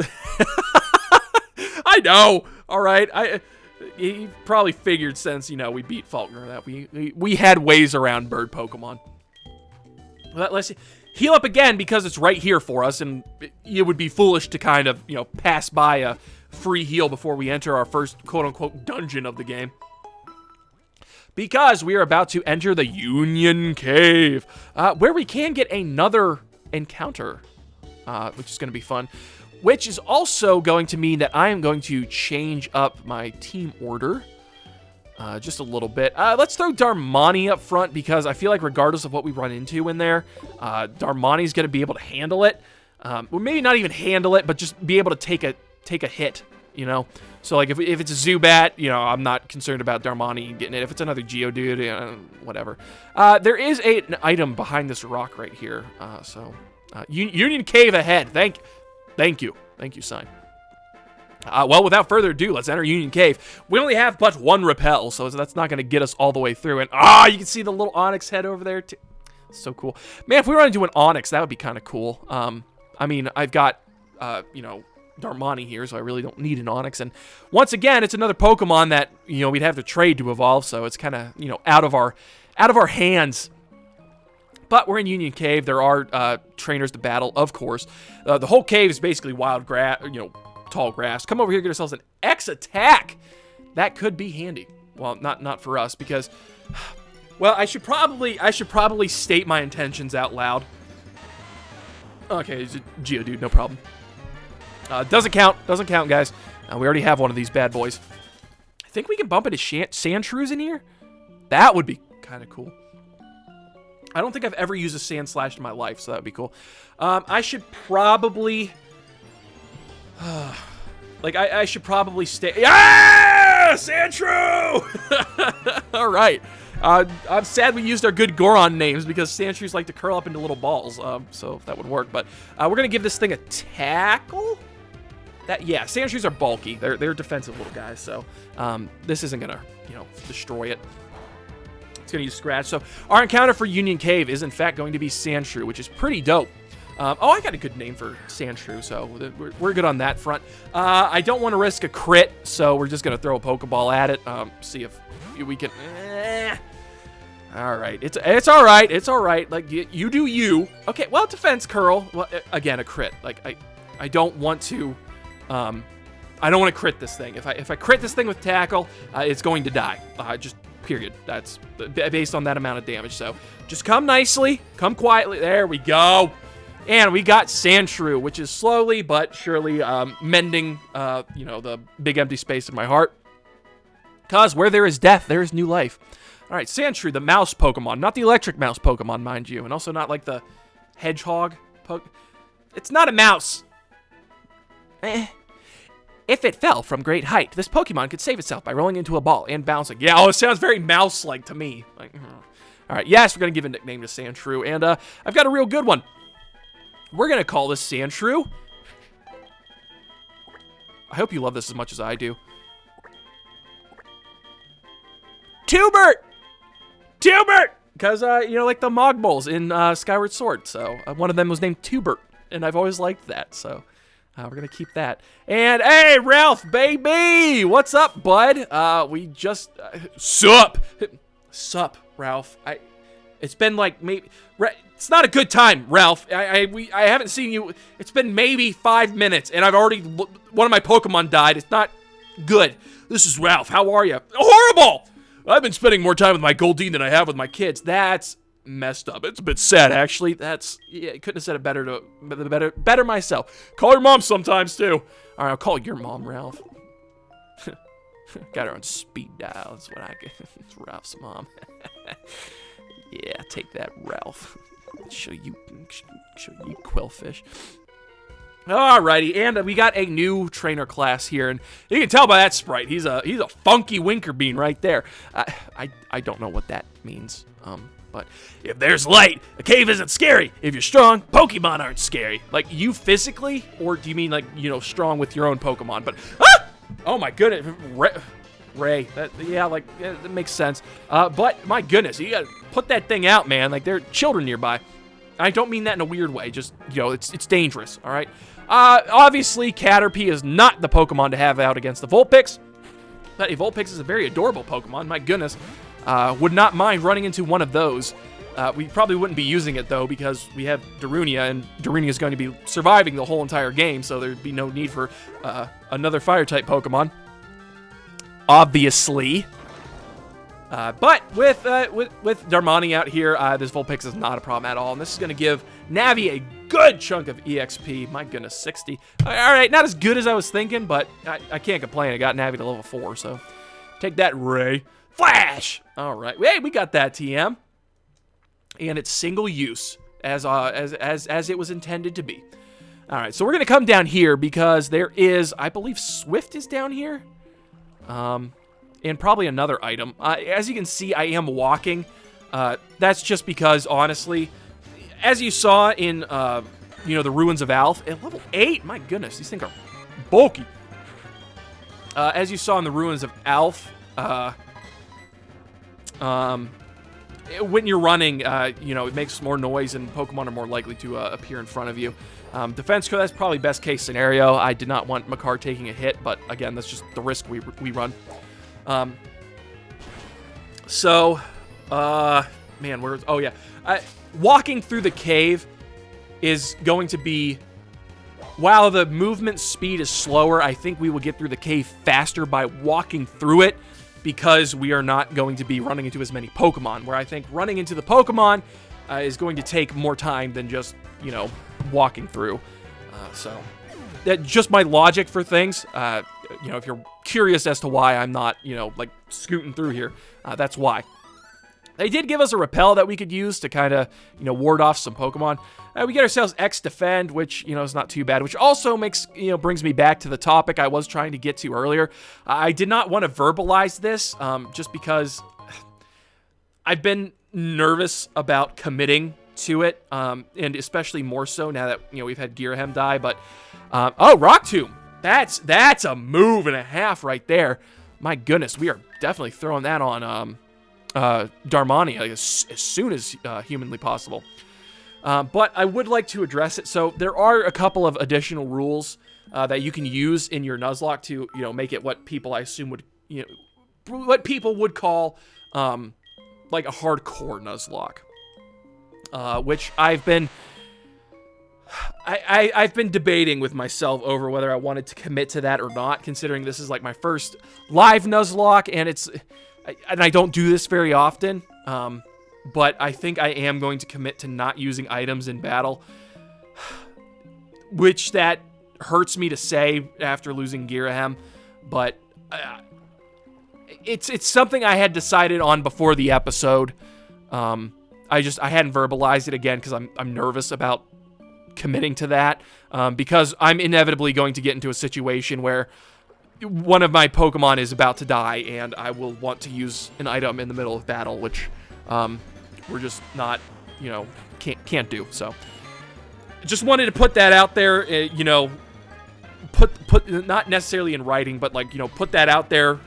I know. All right, he probably figured since, you know, we beat Falkner that we had ways around bird Pokemon. Let's heal up again because it's right here for us, and it would be foolish to kind of, you know, pass by a free heal before we enter our first quote-unquote dungeon of the game. Because we are about to enter the Union Cave, where we can get another encounter, which is going to be fun. Which is also going to mean that I am going to change up my team order just a little bit. Let's throw Darmani up front because I feel like regardless of what we run into in there, Darmani's going to be able to handle it. Or maybe not even handle it, but just be able to take a hit, you know? So, like, if it's a Zubat, you know, I'm not concerned about Darmani getting it. If it's another Geodude, you know, whatever. There is an item behind this rock right here. Union Cave ahead. Thank you, sign. Well, without further ado, let's enter Union Cave. We only have but one repel, so that's not going to get us all the way through. And, you can see the little Onyx head over there, too. So cool. Man, if we run into an Onyx, that would be kind of cool. I mean, I've got, you know, Darmani here, so I really don't need an Onyx. And once again, it's another Pokemon that, you know, we'd have to trade to evolve, so it's kind of, you know, out of our hands. But we're in Union Cave. There are trainers to battle, of course. The whole cave is basically wild grass, you know, tall grass. Come over here, get ourselves an X attack. That could be handy. Well, not for us because, well, I should probably state my intentions out loud. Okay, it's a Geodude, no problem. Doesn't count, guys. We already have one of these bad boys. I think we can bump into Sandshrews in here. That would be kind of cool. I don't think I've ever used a Sand Slash in my life, so that would be cool. I should probably... like, I should probably stay... Yeah! Sandshrew! All right. I'm sad we used our good Goron names because Sandshrews like to curl up into little balls, so if that would work. But we're going to give this thing a tackle. Yeah, Sandshrews are bulky. They're defensive little guys, so this isn't going to, you know, destroy it. It's going to use Scratch. So our encounter for Union Cave is, in fact, going to be Sandshrew, which is pretty dope. I got a good name for Sandshrew, so we're good on that front. I don't want to risk a crit, so we're just going to throw a Pokeball at it. See if we can... All right. It's all right. It's all right. Like, you do you. Okay, well, defense curl. Well, again, a crit. Like, I don't want to... I don't want to crit this thing. If I crit this thing with tackle, it's going to die. Just... period. That's based on that amount of damage. So just come nicely, come quietly. There we go. And we got Sandshrew, which is slowly but surely mending, you know, the big empty space in my heart. Because where there is death, there is new life. All right, Sandshrew, the mouse Pokemon, not the electric mouse Pokemon, mind you, and also not like the hedgehog. It's not a mouse. If it fell from great height, this Pokemon could save itself by rolling into a ball and bouncing. Yeah, it sounds very mouse-like to me. Like, all right, yes, we're going to give a nickname to Sandshrew, and I've got a real good one. We're going to call this Sandshrew. I hope you love this as much as I do. Tubert! Because, you know, like the Mogmoles in Skyward Sword. So one of them was named Tubert, and I've always liked that, so... we're going to keep that. And, hey, Ralph, baby! What's up, bud? We just... Sup, Ralph. It's been like maybe... It's not a good time, Ralph. I haven't seen you... It's been maybe 5 minutes, and I've already... One of my Pokemon died. It's not good. This is Ralph. How are you? Horrible! I've been spending more time with my Goldeen than I have with my kids. That's... messed up. It's a bit sad, actually. Yeah, I couldn't have said it better myself. Call your mom sometimes too. All right, I'll call your mom, Ralph. Got her on speed dial. That's what I get. It's Ralph's mom. Yeah, take that, Ralph. Show you Quillfish. Alrighty, and we got a new trainer class here, and you can tell by that sprite, he's a funky winker bean right there. I don't know what that means. But if there's light, a cave isn't scary. If you're strong, Pokemon aren't scary. Like, you physically? Or do you mean, like, you know, strong with your own Pokemon? But, oh my goodness. Ray. That makes sense. But, my goodness, you gotta put that thing out, man. Like, there are children nearby. I don't mean that in a weird way. Just, you know, it's dangerous, all right? Obviously, Caterpie is not the Pokemon to have out against the Vulpix. But a Vulpix is a very adorable Pokemon, my goodness. Would not mind running into one of those. We probably wouldn't be using it, though, because we have Darunia, and Darunia is going to be surviving the whole entire game, so there'd be no need for another Fire-type Pokemon. Obviously. But with Darmani out here, this Vulpix is not a problem at all, and this is going to give Navi a good chunk of EXP. My goodness, 60. All right, not as good as I was thinking, but I can't complain. I got Navi to level 4, so take that, Ray. Flash! All right, hey, we got that TM. And it's single use, as it was intended to be. All right, so we're going to come down here because there is, I believe Swift is down here. And probably another item. As you can see, I am walking. That's just because, honestly, as you saw in, the Ruins of Alph, at level 8, my goodness, these things are bulky. As you saw in the Ruins of Alph, when you're running, it makes more noise and Pokemon are more likely to appear in front of you. Defense code, that's probably best case scenario. I did not want Makar taking a hit, but again, that's just the risk we run. Walking through the cave is going to be, while the movement speed is slower, I think we will get through the cave faster by walking through it, because we are not going to be running into as many Pokemon, where I think running into the Pokemon is going to take more time than just, walking through. So that's just my logic for things. If you're curious as to why I'm not, scooting through here, that's why. They did give us a repel that we could use to kind of, ward off some Pokemon. We get ourselves X Defend, which, is not too bad, which also brings me back to the topic I was trying to get to earlier. I did not want to verbalize this, just because I've been nervous about committing to it, and especially more so now that, we've had Ghirahim die, but, Rock Tomb. That's a move and a half right there. My goodness, we are definitely throwing that on, Darmani as soon as humanly possible. But I would like to address it. So there are a couple of additional rules that you can use in your Nuzlocke to, make it what people, I assume, would, what people would call like a hardcore Nuzlocke, which I've been debating with myself over whether I wanted to commit to that or not, considering this is like my first live Nuzlocke, and I don't do this very often. But I think I am going to commit to not using items in battle, which that hurts me to say after losing Ghirahim, but it's something I had decided on before the episode. I hadn't verbalized it again because I'm nervous about committing to that, because I'm inevitably going to get into a situation where one of my Pokemon is about to die, and I will want to use an item in the middle of battle, which we're just not, can't do. So just wanted to put that out there, put not necessarily in writing, but put that out there,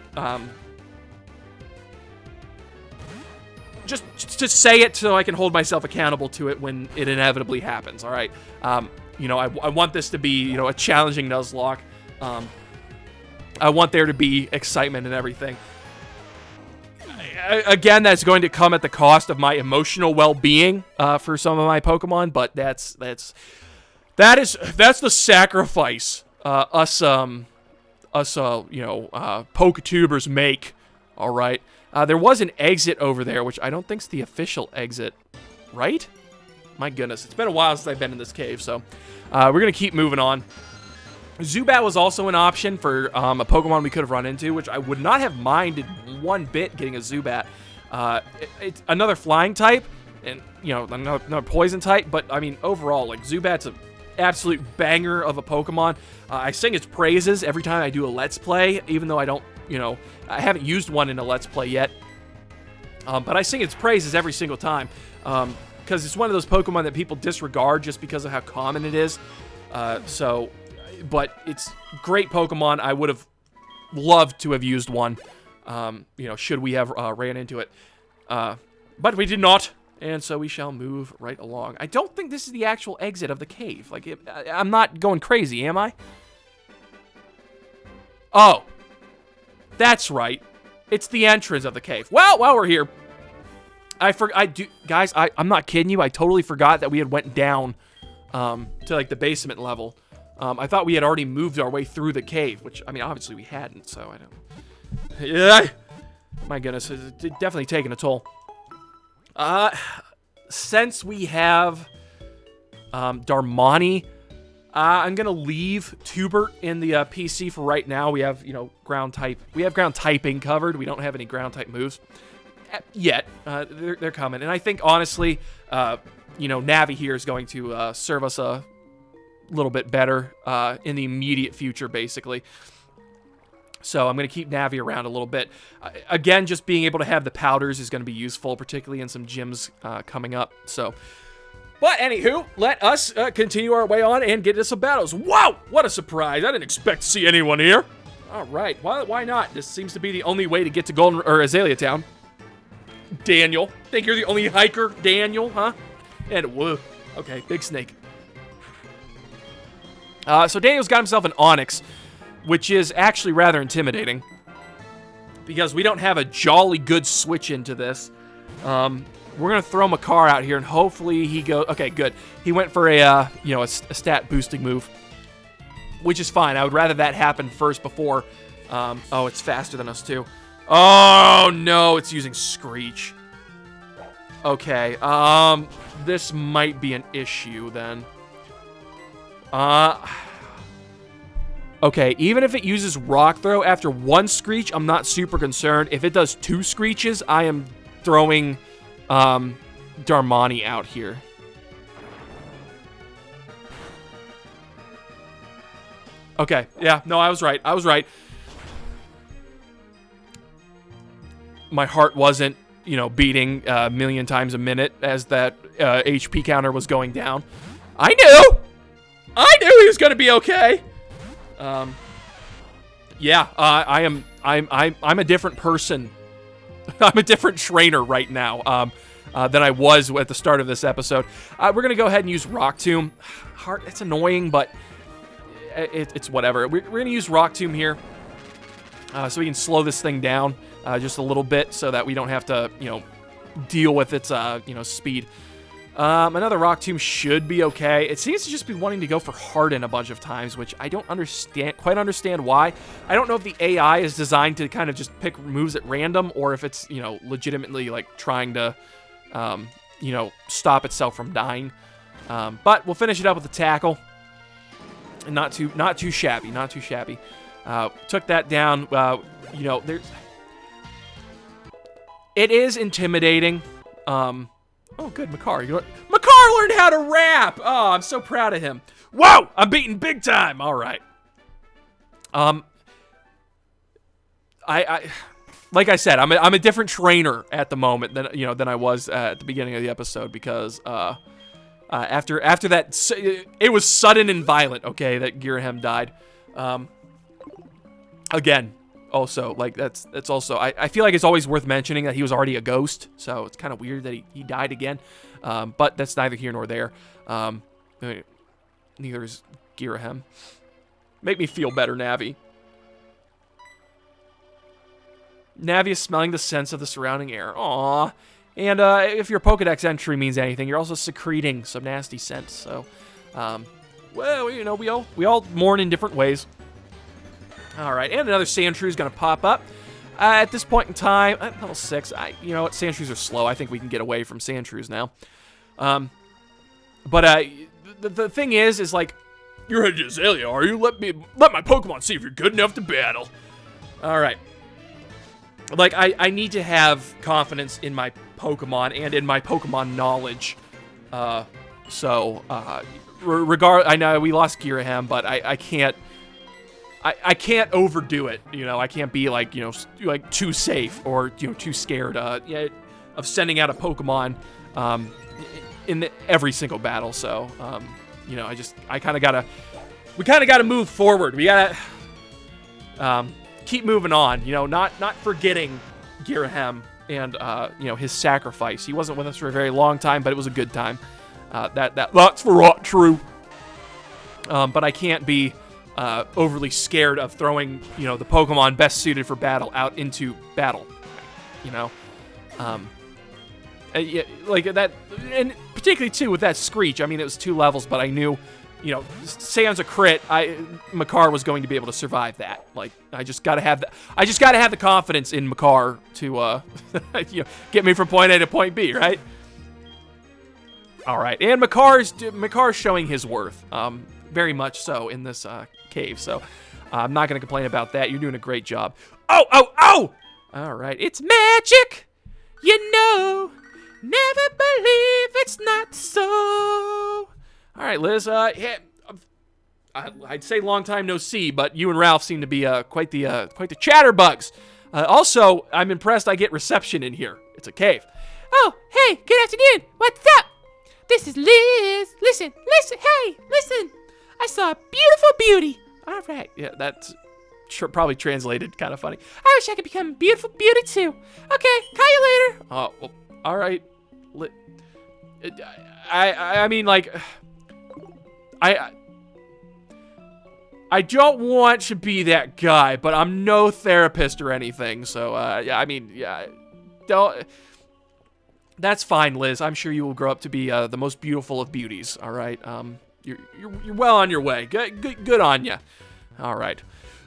just to say it so I can hold myself accountable to it when it inevitably happens. All right. I want this to be, a challenging Nuzlocke. I want there to be excitement and everything. Again, that's going to come at the cost of my emotional well-being for some of my Pokemon, but that's the sacrifice us Poketubers make. All right. There was an exit over there, which I don't think's the official exit, right? My goodness, it's been a while since I've been in this cave, so we're gonna keep moving on. Zubat was also an option for a Pokemon we could have run into, which I would not have minded one bit getting a Zubat. It's another flying type, and another poison type, but I mean overall, Zubat's an absolute banger of a Pokemon. I sing its praises every time I do a Let's Play, even though I don't, I haven't used one in a Let's Play yet. But I sing its praises every single time, because it's one of those Pokemon that people disregard just because of how common it is. But it's great Pokemon. I would have loved to have used one, should we have ran into it. But we did not, and so we shall move right along. I don't think this is the actual exit of the cave. I'm not going crazy, am I? Oh. That's right. It's the entrance of the cave. Well, while we're here, guys, I'm not kidding you. I totally forgot that we had went down to like the basement level. I thought we had already moved our way through the cave, which, I mean, obviously we hadn't, so I don't... Yeah, my goodness, it's definitely taken a toll. Since we have Darmani, I'm gonna leave Tubert in the PC for right now. We have, you know, ground typing covered. We don't have any ground type moves yet. They're coming, and I think honestly, you know, Navi here is going to serve us a little bit better in the immediate future, basically. So I'm going to keep Navi around a little bit. Again, just being able to have the powders is going to be useful, particularly in some gyms coming up. So, but anywho, let us continue our way on and get into some battles. Wow, what a surprise. I didn't expect to see anyone here. All right, why not? This seems to be the only way to get to Golden or Azalea Town. Daniel, think you're the only hiker, Daniel, huh? And whoa, okay, big snake. So Daniel's got himself an Onyx, which is actually rather intimidating because we don't have a jolly good switch into this. We're gonna throw Makar out here, and hopefully he goes. Okay, good. He went for a you know, a stat boosting move, which is fine. I would rather that happen first before. Oh, it's faster than us too. Oh no, it's using Screech. Okay, this might be an issue then. Okay, even if it uses Rock Throw after one Screech, I'm not super concerned. If it does 2 Screeches, I am throwing Darmani out here. Okay, yeah, no, I was right. My heart wasn't, you know, beating a million times a minute as that HP counter was going down. I knew he was gonna be okay. Yeah, I'm a different person. I'm a different trainer right now than I was at the start of this episode. We're gonna go ahead and use Rock Tomb. Heart, it's annoying, but it's whatever. We're gonna use Rock Tomb here, so we can slow this thing down just a little bit, so that we don't have to, you know, deal with its you know, speed. Another Rock Tomb should be okay. It seems to just be wanting to go for Harden a bunch of times, which I don't quite understand why. I don't know if the AI is designed to kind of just pick moves at random, or if it's, you know, legitimately like trying to, you know, stop itself from dying. But we'll finish it up with the Tackle. And not too shabby. Took that down. You know, it is intimidating. Oh, good, Makar. Makar learned how to rap! Oh, I'm so proud of him. Whoa! I'm beating big time! All right. Like I said, I'm a different trainer at the moment than I was at the beginning of the episode, because after that, it was sudden and violent, okay, that Girahim died. Again, also, like, that's also, I feel like it's always worth mentioning that he was already a ghost, so it's kind of weird that he died again, but that's neither here nor there. Neither is Girahim. Make me feel better, Navi. Navi is smelling the scents of the surrounding air. Aww. And if your Pokedex entry means anything, you're also secreting some nasty scents, so, well, you know, we all mourn in different ways. All right, and another Sandshrew is going to pop up. At this point in time, at level 6, you know what, Sandshrews are slow. I think we can get away from Sandshrews now. But the thing is like, you're headed to Azalea, are you? Let my Pokemon see if you're good enough to battle. All right. Like, I need to have confidence in my Pokemon and in my Pokemon knowledge. I know we lost Girahim, but I can't overdo it, you know. I can't be like, you know, like too safe or, you know, too scared of sending out a Pokemon in every single battle. So, you know, we kind of gotta move forward. We gotta keep moving on, you know, not forgetting Girahim and you know, his sacrifice. He wasn't with us for a very long time, but it was a good time. That's for true. But I can't be overly scared of throwing, you know, the Pokemon best suited for battle out into battle, you know. Yeah, like that, and particularly too with that Screech. I mean, it was 2 levels, but I knew, you know, say on a crit, Makar was going to be able to survive that. Like, I just gotta have the confidence in Makar to, you know, get me from point A to point B, right? All right, and Makar's showing his worth, very much so in this cave. So I'm not gonna complain about that. You're doing a great job. Oh, oh, oh! All right, it's magic, you know. Never believe it's not so. All right, Liz. Yeah, I'd say long time no see, but you and Ralph seem to be quite the chatterbugs. Also, I'm impressed I get reception in here. It's a cave. Oh, hey, good afternoon. What's up? This is Liz. Listen, hey, listen. I saw a beautiful beauty. All right. Yeah, that's probably translated kind of funny. I wish I could become a beautiful beauty too. Okay, call you later. Oh, well, all right. I mean, like, I don't want to be that guy, but I'm no therapist or anything. So, yeah, I mean, yeah, don't. That's fine, Liz. I'm sure you will grow up to be the most beautiful of beauties. All right. You're well on your way. Good on you. All right.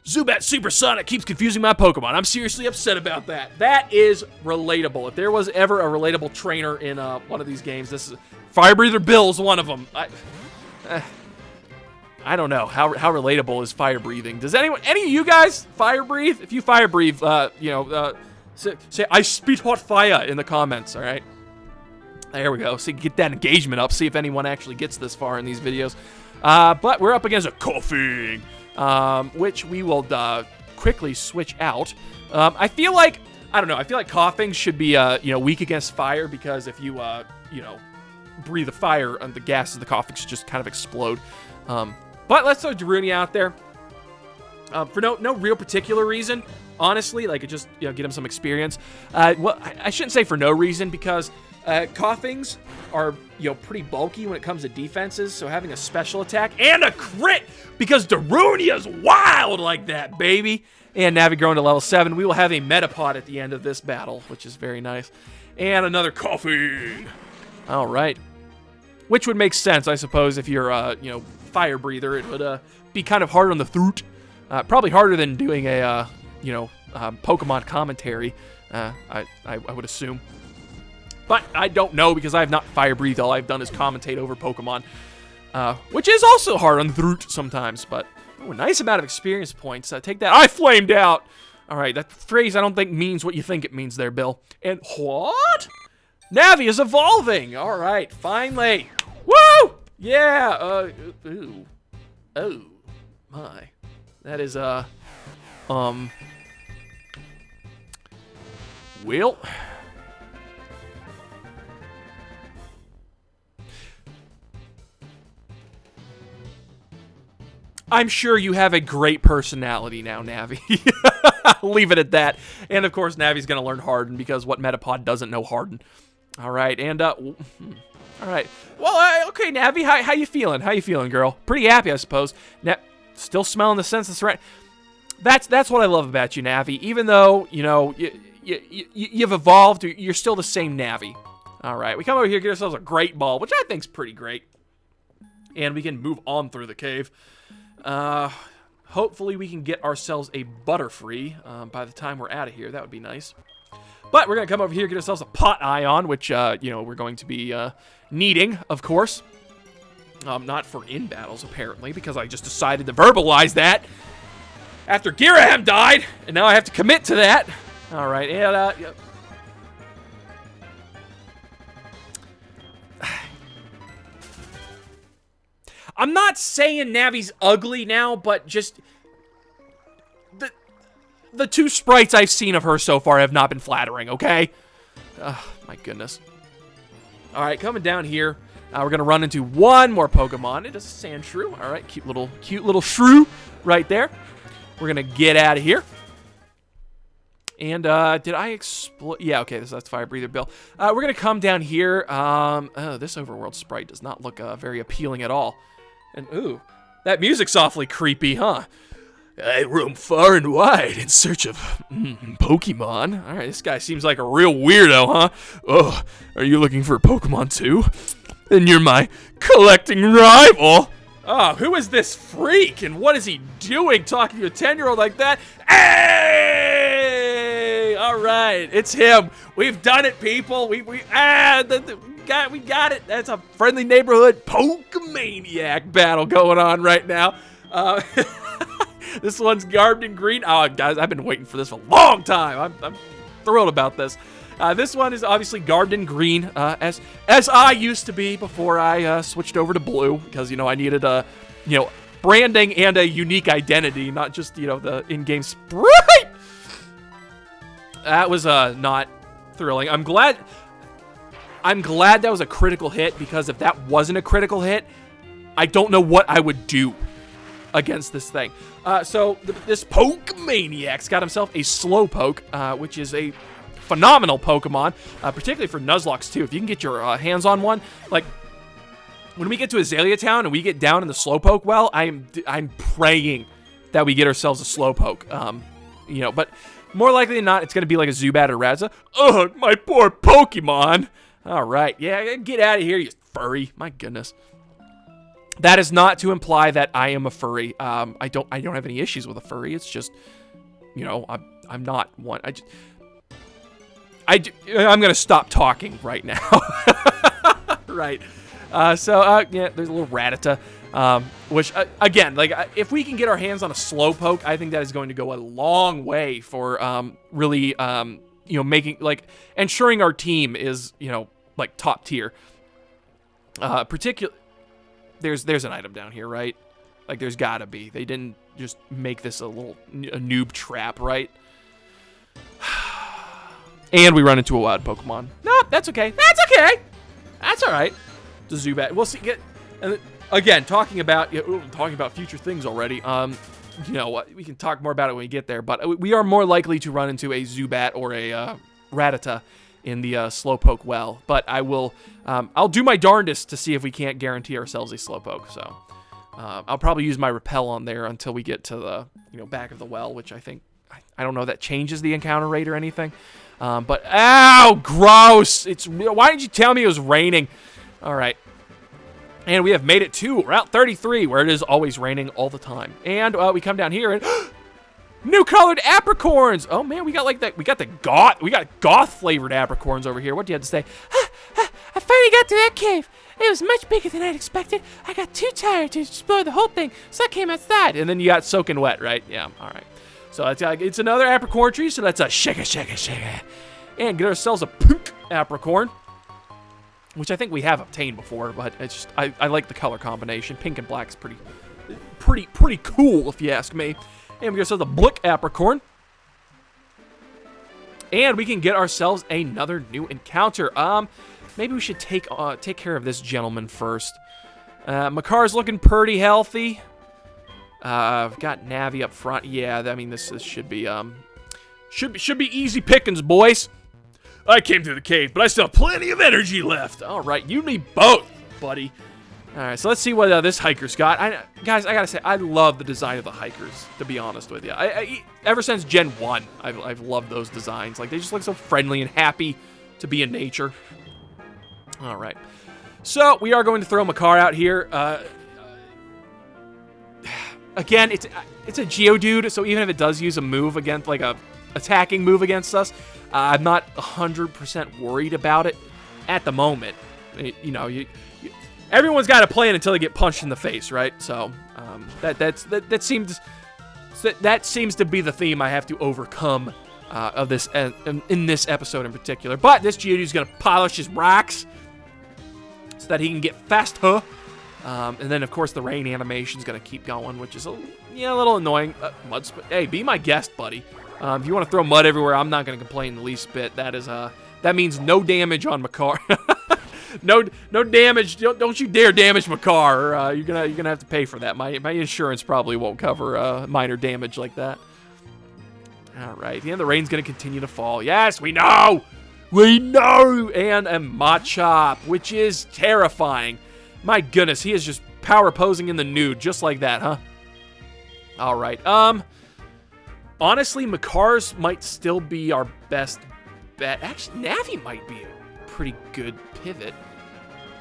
Zubat Supersonic keeps confusing my Pokemon. I'm seriously upset about that. That is relatable. If there was ever a relatable trainer in one of these games, this is Fire Breather Bill's one of them. I don't know how relatable is fire breathing. Does any of you guys fire breathe? If you fire breathe, you know, say I spit hot fire in the comments. All right. There we go. So you get that engagement up. See if anyone actually gets this far in these videos. But we're up against a coughing. Which we will quickly switch out. I feel like, I don't know, I feel like coughing should be, you know, weak against fire, because if you, you know, breathe the fire, and the gases of the coughing should just kind of explode. But let's throw Daruni out there. For no real particular reason, honestly, like, it just, you know, get him some experience. Well, I shouldn't say for no reason, because coughings are, you know, pretty bulky when it comes to defenses, so having a special attack and a crit, because Darunia's wild like that, baby. And Navi growing to level 7. We will have a Metapod at the end of this battle, which is very nice. And another coughing. All right. Which would make sense, I suppose, if you're, you know, fire breather. It would be kind of hard on the throat. Probably harder than doing a, you know, Pokemon commentary, I would assume. But I don't know, because I have not fire breathed. All I've done is commentate over Pokemon, which is also hard on the throat sometimes. But a nice amount of experience points. Take that. I flamed out. All right, that phrase I don't think means what you think it means there, Bill. And what? Navi is evolving. All right, finally. Woo! Yeah. Ooh. Oh my. That is Will. I'm sure you have a great personality now, Navi. Leave it at that. And, of course, Navi's going to learn Harden, because what Metapod doesn't know Harden. All right, and, all right. Well, okay, Navi, how you feeling? How you feeling, girl? Pretty happy, I suppose. Still smelling the scents that's right. That's what I love about you, Navi. Even though, you know, you've evolved, you're still the same Navi. All right, we come over here, get ourselves a Great Ball, which I think's pretty great. And we can move on through the cave. Hopefully we can get ourselves a Butterfree by the time we're out of here. That would be nice. But we're going to come over here, get ourselves a Pot Ion, which, you know, we're going to be needing, of course. Not for in battles, apparently, because I just decided to verbalize that after Giraham died, and now I have to commit to that. All right, and, yep. I'm not saying Navi's ugly now, but just the 2 sprites I've seen of her so far have not been flattering, okay? My goodness. All right, coming down here, we're going to run into one more Pokemon. It is a Sandshrew. All right, cute little shrew right there. We're going to get out of here. And, did I explode? Yeah, okay, that's Fire Breather Bill. We're going to come down here. This overworld sprite does not look very appealing at all. And, ooh, That music's awfully creepy, huh? I roam far and wide in search of Pokemon. All right, this guy seems like a real weirdo, huh? Oh, are you looking for Pokemon too? Then you're my collecting rival. Oh, who is this freak, and what is he doing talking to a 10-year-old like that? Hey! All right, it's him. We've done it, people. We got it. That's a friendly neighborhood Pokemaniac battle going on right now. This one's garbed in green. Oh, guys, I've been waiting for this for a long time. I'm thrilled about this. This one is obviously garbed in green, as I used to be before I switched over to blue, because, you know, I needed a, you know, branding and a unique identity, not just, you know, the in-game sprite. That was not thrilling. I'm glad that was a critical hit, because if that wasn't a critical hit, I don't know what I would do against this thing. So this Pokemaniac's got himself a Slowpoke, which is a phenomenal Pokemon, particularly for Nuzlocks too. If you can get your hands on one, like when we get to Azalea Town and we get down in the Slowpoke well, I'm praying that we get ourselves a Slowpoke. You know, but more likely than not, it's gonna be like a Zubat or Rattata. Oh, my poor Pokemon. All right, yeah, get out of here, you furry. My goodness. That is not to imply that I am a furry. I don't have any issues with a furry. It's just, you know, I'm not one. I'm gonna stop talking right now. Right. Yeah, there's a little Rattata, which again, like if we can get our hands on a Slowpoke, I think that is going to go a long way for really, you know, making, like, ensuring our team is, you know, like top tier. There's an item down here, right? Like, there's gotta be. They didn't just make this a noob trap, right? And we run into a wild Pokemon. No, that's okay. That's okay. That's all right. The Zubat. We'll see. And again, talking about future things already. You know, we can talk more about it when we get there. But we are more likely to run into a Zubat or a Rattata in the Slowpoke well. But I'll do my darndest to see if we can't guarantee ourselves a Slowpoke. So I'll probably use my Repel on there until we get to the, you know, back of the well, which I think, I don't know if that changes the encounter rate or anything. But ow, gross! Why didn't you tell me it was raining? All right, and we have made it to Route 33, where it is always raining all the time. And we come down here and new colored apricorns. Oh man, we got goth flavored apricorns over here. What do you have to say? I finally got to that cave. It was much bigger than I'd expected. I got too tired to explore the whole thing, so I came outside. And then you got soaking wet, right? Yeah. All right. So it's another apricorn tree, so that's a shaka. And get ourselves a pink apricorn, which I think we have obtained before, but it's just, I like the color combination. Pink and black is pretty cool, if you ask me. And we get ourselves a Blick apricorn. And we can get ourselves another new encounter. Maybe we should take care of this gentleman first. Makar's looking pretty healthy. I've got Navi up front. Yeah, I mean, this should be easy pickings, boys. I came through the cave, but I still have plenty of energy left. All right, you and me both, buddy. All right, so let's see what this hiker's got. Guys, I gotta say, I love the design of the hikers, to be honest with you. Ever since Gen 1, I've loved those designs. Like, they just look so friendly and happy to be in nature. All right, so we are going to throw Makar out here. Again, it's a Geodude, so even if it does use a move against, like a attacking move against us, I'm not 100% worried about it at the moment. You know, everyone's got a plan until they get punched in the face, right? So that seems to be the theme I have to overcome of this in this episode in particular. But this Geodude's gonna polish his rocks so that he can get faster. And then, of course, the rain animation is going to keep going, which is a little annoying. Hey, be my guest, buddy. If you want to throw mud everywhere, I'm not going to complain the least bit. That means no damage on Makar. no damage. Don't you dare damage Makar. You're gonna have to pay for that. My insurance probably won't cover minor damage like that. All right, the rain's going to continue to fall. Yes, we know. And a Machop, which is terrifying. My goodness, he is just power posing in the nude, just like that, huh? All right. Honestly, Makar's might still be our best bet. Actually, Navi might be a pretty good pivot.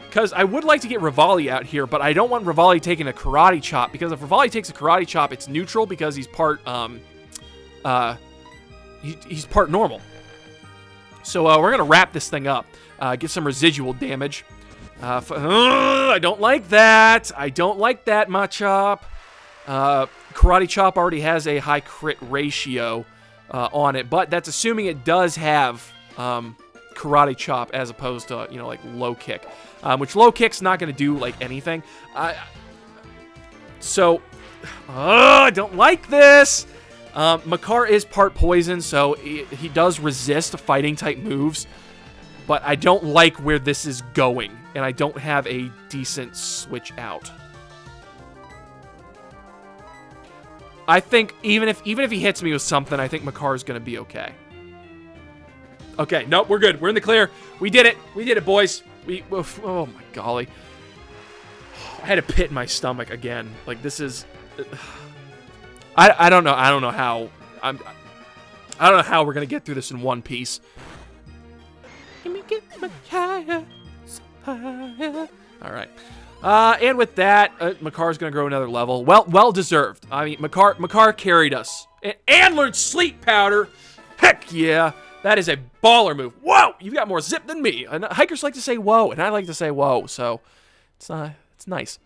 Because I would like to get Rivali out here, but I don't want Rivali taking a Karate Chop, because if Rivali takes a Karate Chop, it's neutral because he's part, he's part normal. So we're going to wrap this thing up, get some residual damage. I don't like that. I don't like that, Machop. Karate Chop already has a high crit ratio on it, but that's assuming it does have Karate Chop as opposed to, you know, like low kick, which low kick's not going to do like anything. So I don't like this. Makar is part poison, so he does resist fighting type moves, but I don't like where this is going, and I don't have a decent switch out. I think even if he hits me with something, I think Makar is going to be okay. Okay, nope, we're good. We're in the clear. We did it. We did it, boys. Oh my golly. I had a pit in my stomach again. Like, this is I don't know. I don't know how we're going to get through this in one piece. Let me get my higher, so higher. All right. And with that, Makar's going to grow another level. Well deserved. I mean, Makar carried us. And learned Sleep Powder. Heck yeah. That is a baller move. Whoa! You've got more zip than me. And hikers like to say whoa, and I like to say whoa. So, it's nice.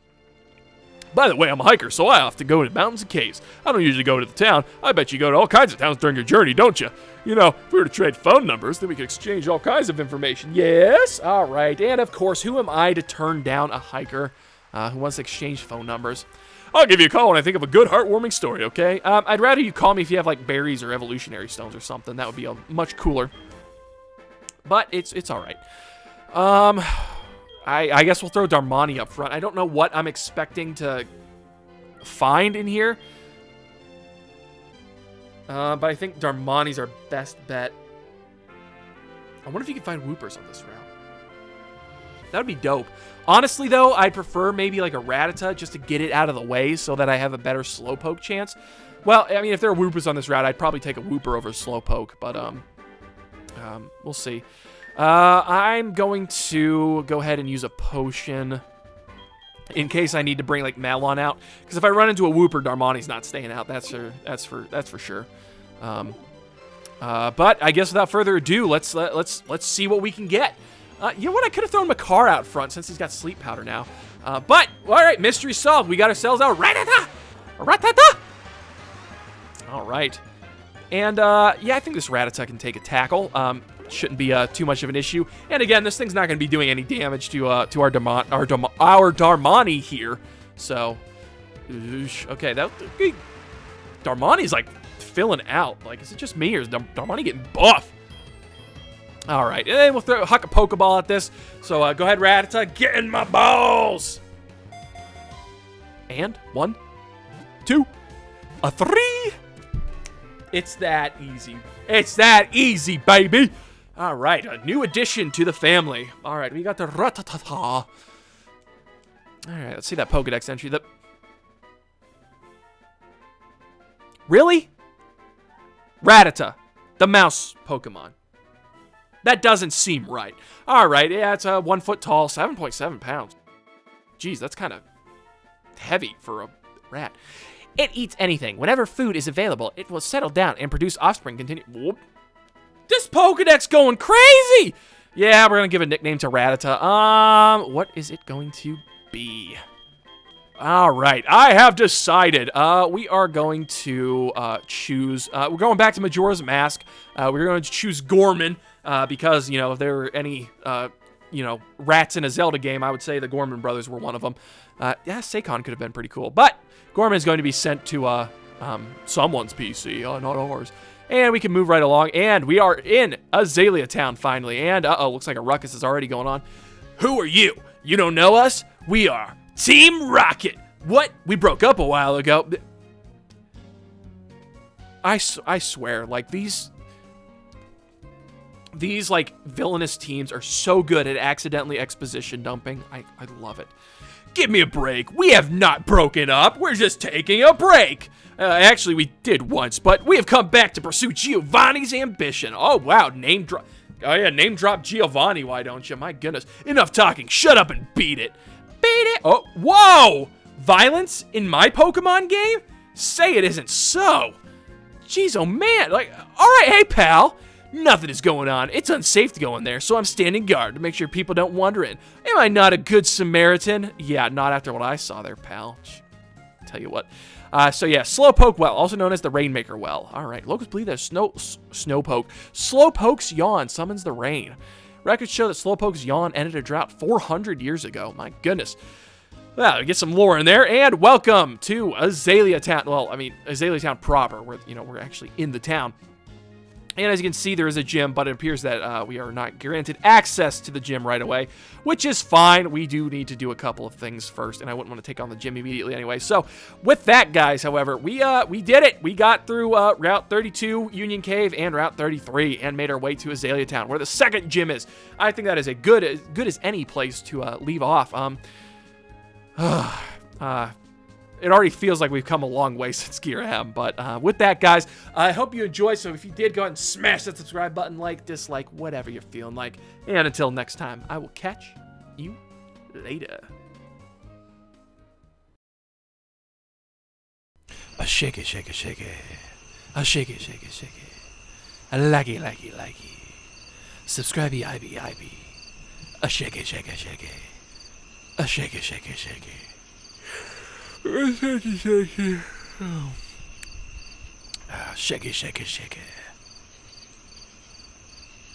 By the way, I'm a hiker, so I often go to mountains and caves. I don't usually go to the town. I bet you go to all kinds of towns during your journey, don't you? You know, if we were to trade phone numbers, then we could exchange all kinds of information. Yes? All right. And, of course, who am I to turn down a hiker who wants to exchange phone numbers? I'll give you a call when I think of a good, heartwarming story, okay? I'd rather you call me if you have, like, berries or evolutionary stones or something. That would be much cooler. But it's all right. I guess we'll throw Darmani up front. I don't know what I'm expecting to find in here. But I think Darmani's our best bet. I wonder if you can find Whoopers on this route. That would be dope. Honestly, though, I'd prefer maybe like a Rattata just to get it out of the way so that I have a better Slowpoke chance. Well, I mean, if there are Whoopers on this route, I'd probably take a Whooper over Slowpoke, but we'll see. I'm going to go ahead and use a potion in case I need to bring like Malon out, because if I run into a Whooper, Darmani's not staying out. That's for sure. But I guess without further ado, let's see what we can get. You know what? I could have thrown Makar out front since he's got Sleep Powder now. But all right, mystery solved. We got ourselves a Rattata. All right, and yeah, I think this Rattata can take a tackle. Shouldn't be too much of an issue. And again, this thing's not going to be doing any damage to our Darmani here. So, okay, Darmani's like filling out. Like, is it just me or is Darmani getting buff? All right, and then we'll huck a Pokeball at this. So go ahead, Rattata, get in my balls. And 1, 2, 3. It's that easy. It's that easy, baby. All right, a new addition to the family. All right, we got the Rattata. All right, let's see that Pokedex entry. Really? Rattata, the mouse Pokemon. That doesn't seem right. All right, yeah, it's 1 foot tall, 7.7 pounds. Jeez, that's kind of heavy for a rat. It eats anything. Whenever food is available, it will settle down and produce offspring. Whoop. This Pokedex going crazy! Yeah, we're going to give a nickname to Rattata. What is it going to be? All right, I have decided. We are going to choose... we're going back to Majora's Mask. We're going to choose Gorman because, you know, if there were any, you know, rats in a Zelda game, I would say the Gorman brothers were one of them. Yeah, Seikon could have been pretty cool. But Gorman is going to be sent to someone's PC, not ours. And we can move right along, and we are in Azalea Town, finally. And, looks like a ruckus is already going on. Who are you? You don't know us? We are Team Rocket. What? We broke up a while ago. I swear, like, these, like, villainous teams are so good at accidentally exposition dumping. I love it. Give me a break. We have not broken up. We're just taking a break. Actually, we did once, but we have come back to pursue Giovanni's ambition. Oh, wow. Name drop. Oh, yeah. Name drop Giovanni. Why don't you? My goodness. Enough talking. Shut up and beat it. Beat it. Oh, whoa. Violence in my Pokemon game? Say it isn't so. Jeez, oh, man. Like, all right. Hey, pal. Nothing is going on. It's unsafe to go in there, so I'm standing guard to make sure people don't wander in. Am I not a good Samaritan? Yeah, not after what I saw there, pal. Tell you what. So yeah, Slowpoke Well, also known as the Rainmaker Well. All right, locals believe that Slowpoke's yawn summons the rain. Records show that Slowpoke's yawn ended a drought 400 years ago. My goodness. Well, get some lore in there, and welcome to Azalea Town. Well, I mean, Azalea Town proper, where, you know, we're actually in the town. And as you can see, there is a gym, but it appears that we are not granted access to the gym right away, which is fine. We do need to do a couple of things first, and I wouldn't want to take on the gym immediately anyway. So with that, guys, however, we did it. We got through Route 32, Union Cave, and Route 33, and made our way to Azalea Town, where the second gym is. I think that is as good as any place to leave off. It already feels like we've come a long way since Gear M, but with that, guys, I hope you enjoyed. So if you did, go ahead and smash that subscribe button, like, dislike, whatever you're feeling like. And until next time, I will catch you later. A shake it, shake it, shake it. A shake it, shake it, shake it. A like it, like it, like it. Subscribe-y, I-B. A shake it, shake it, shake it. A shake it, shake it, shake it. Shake it, shake it, shake it. Shake it, shake it, shake it.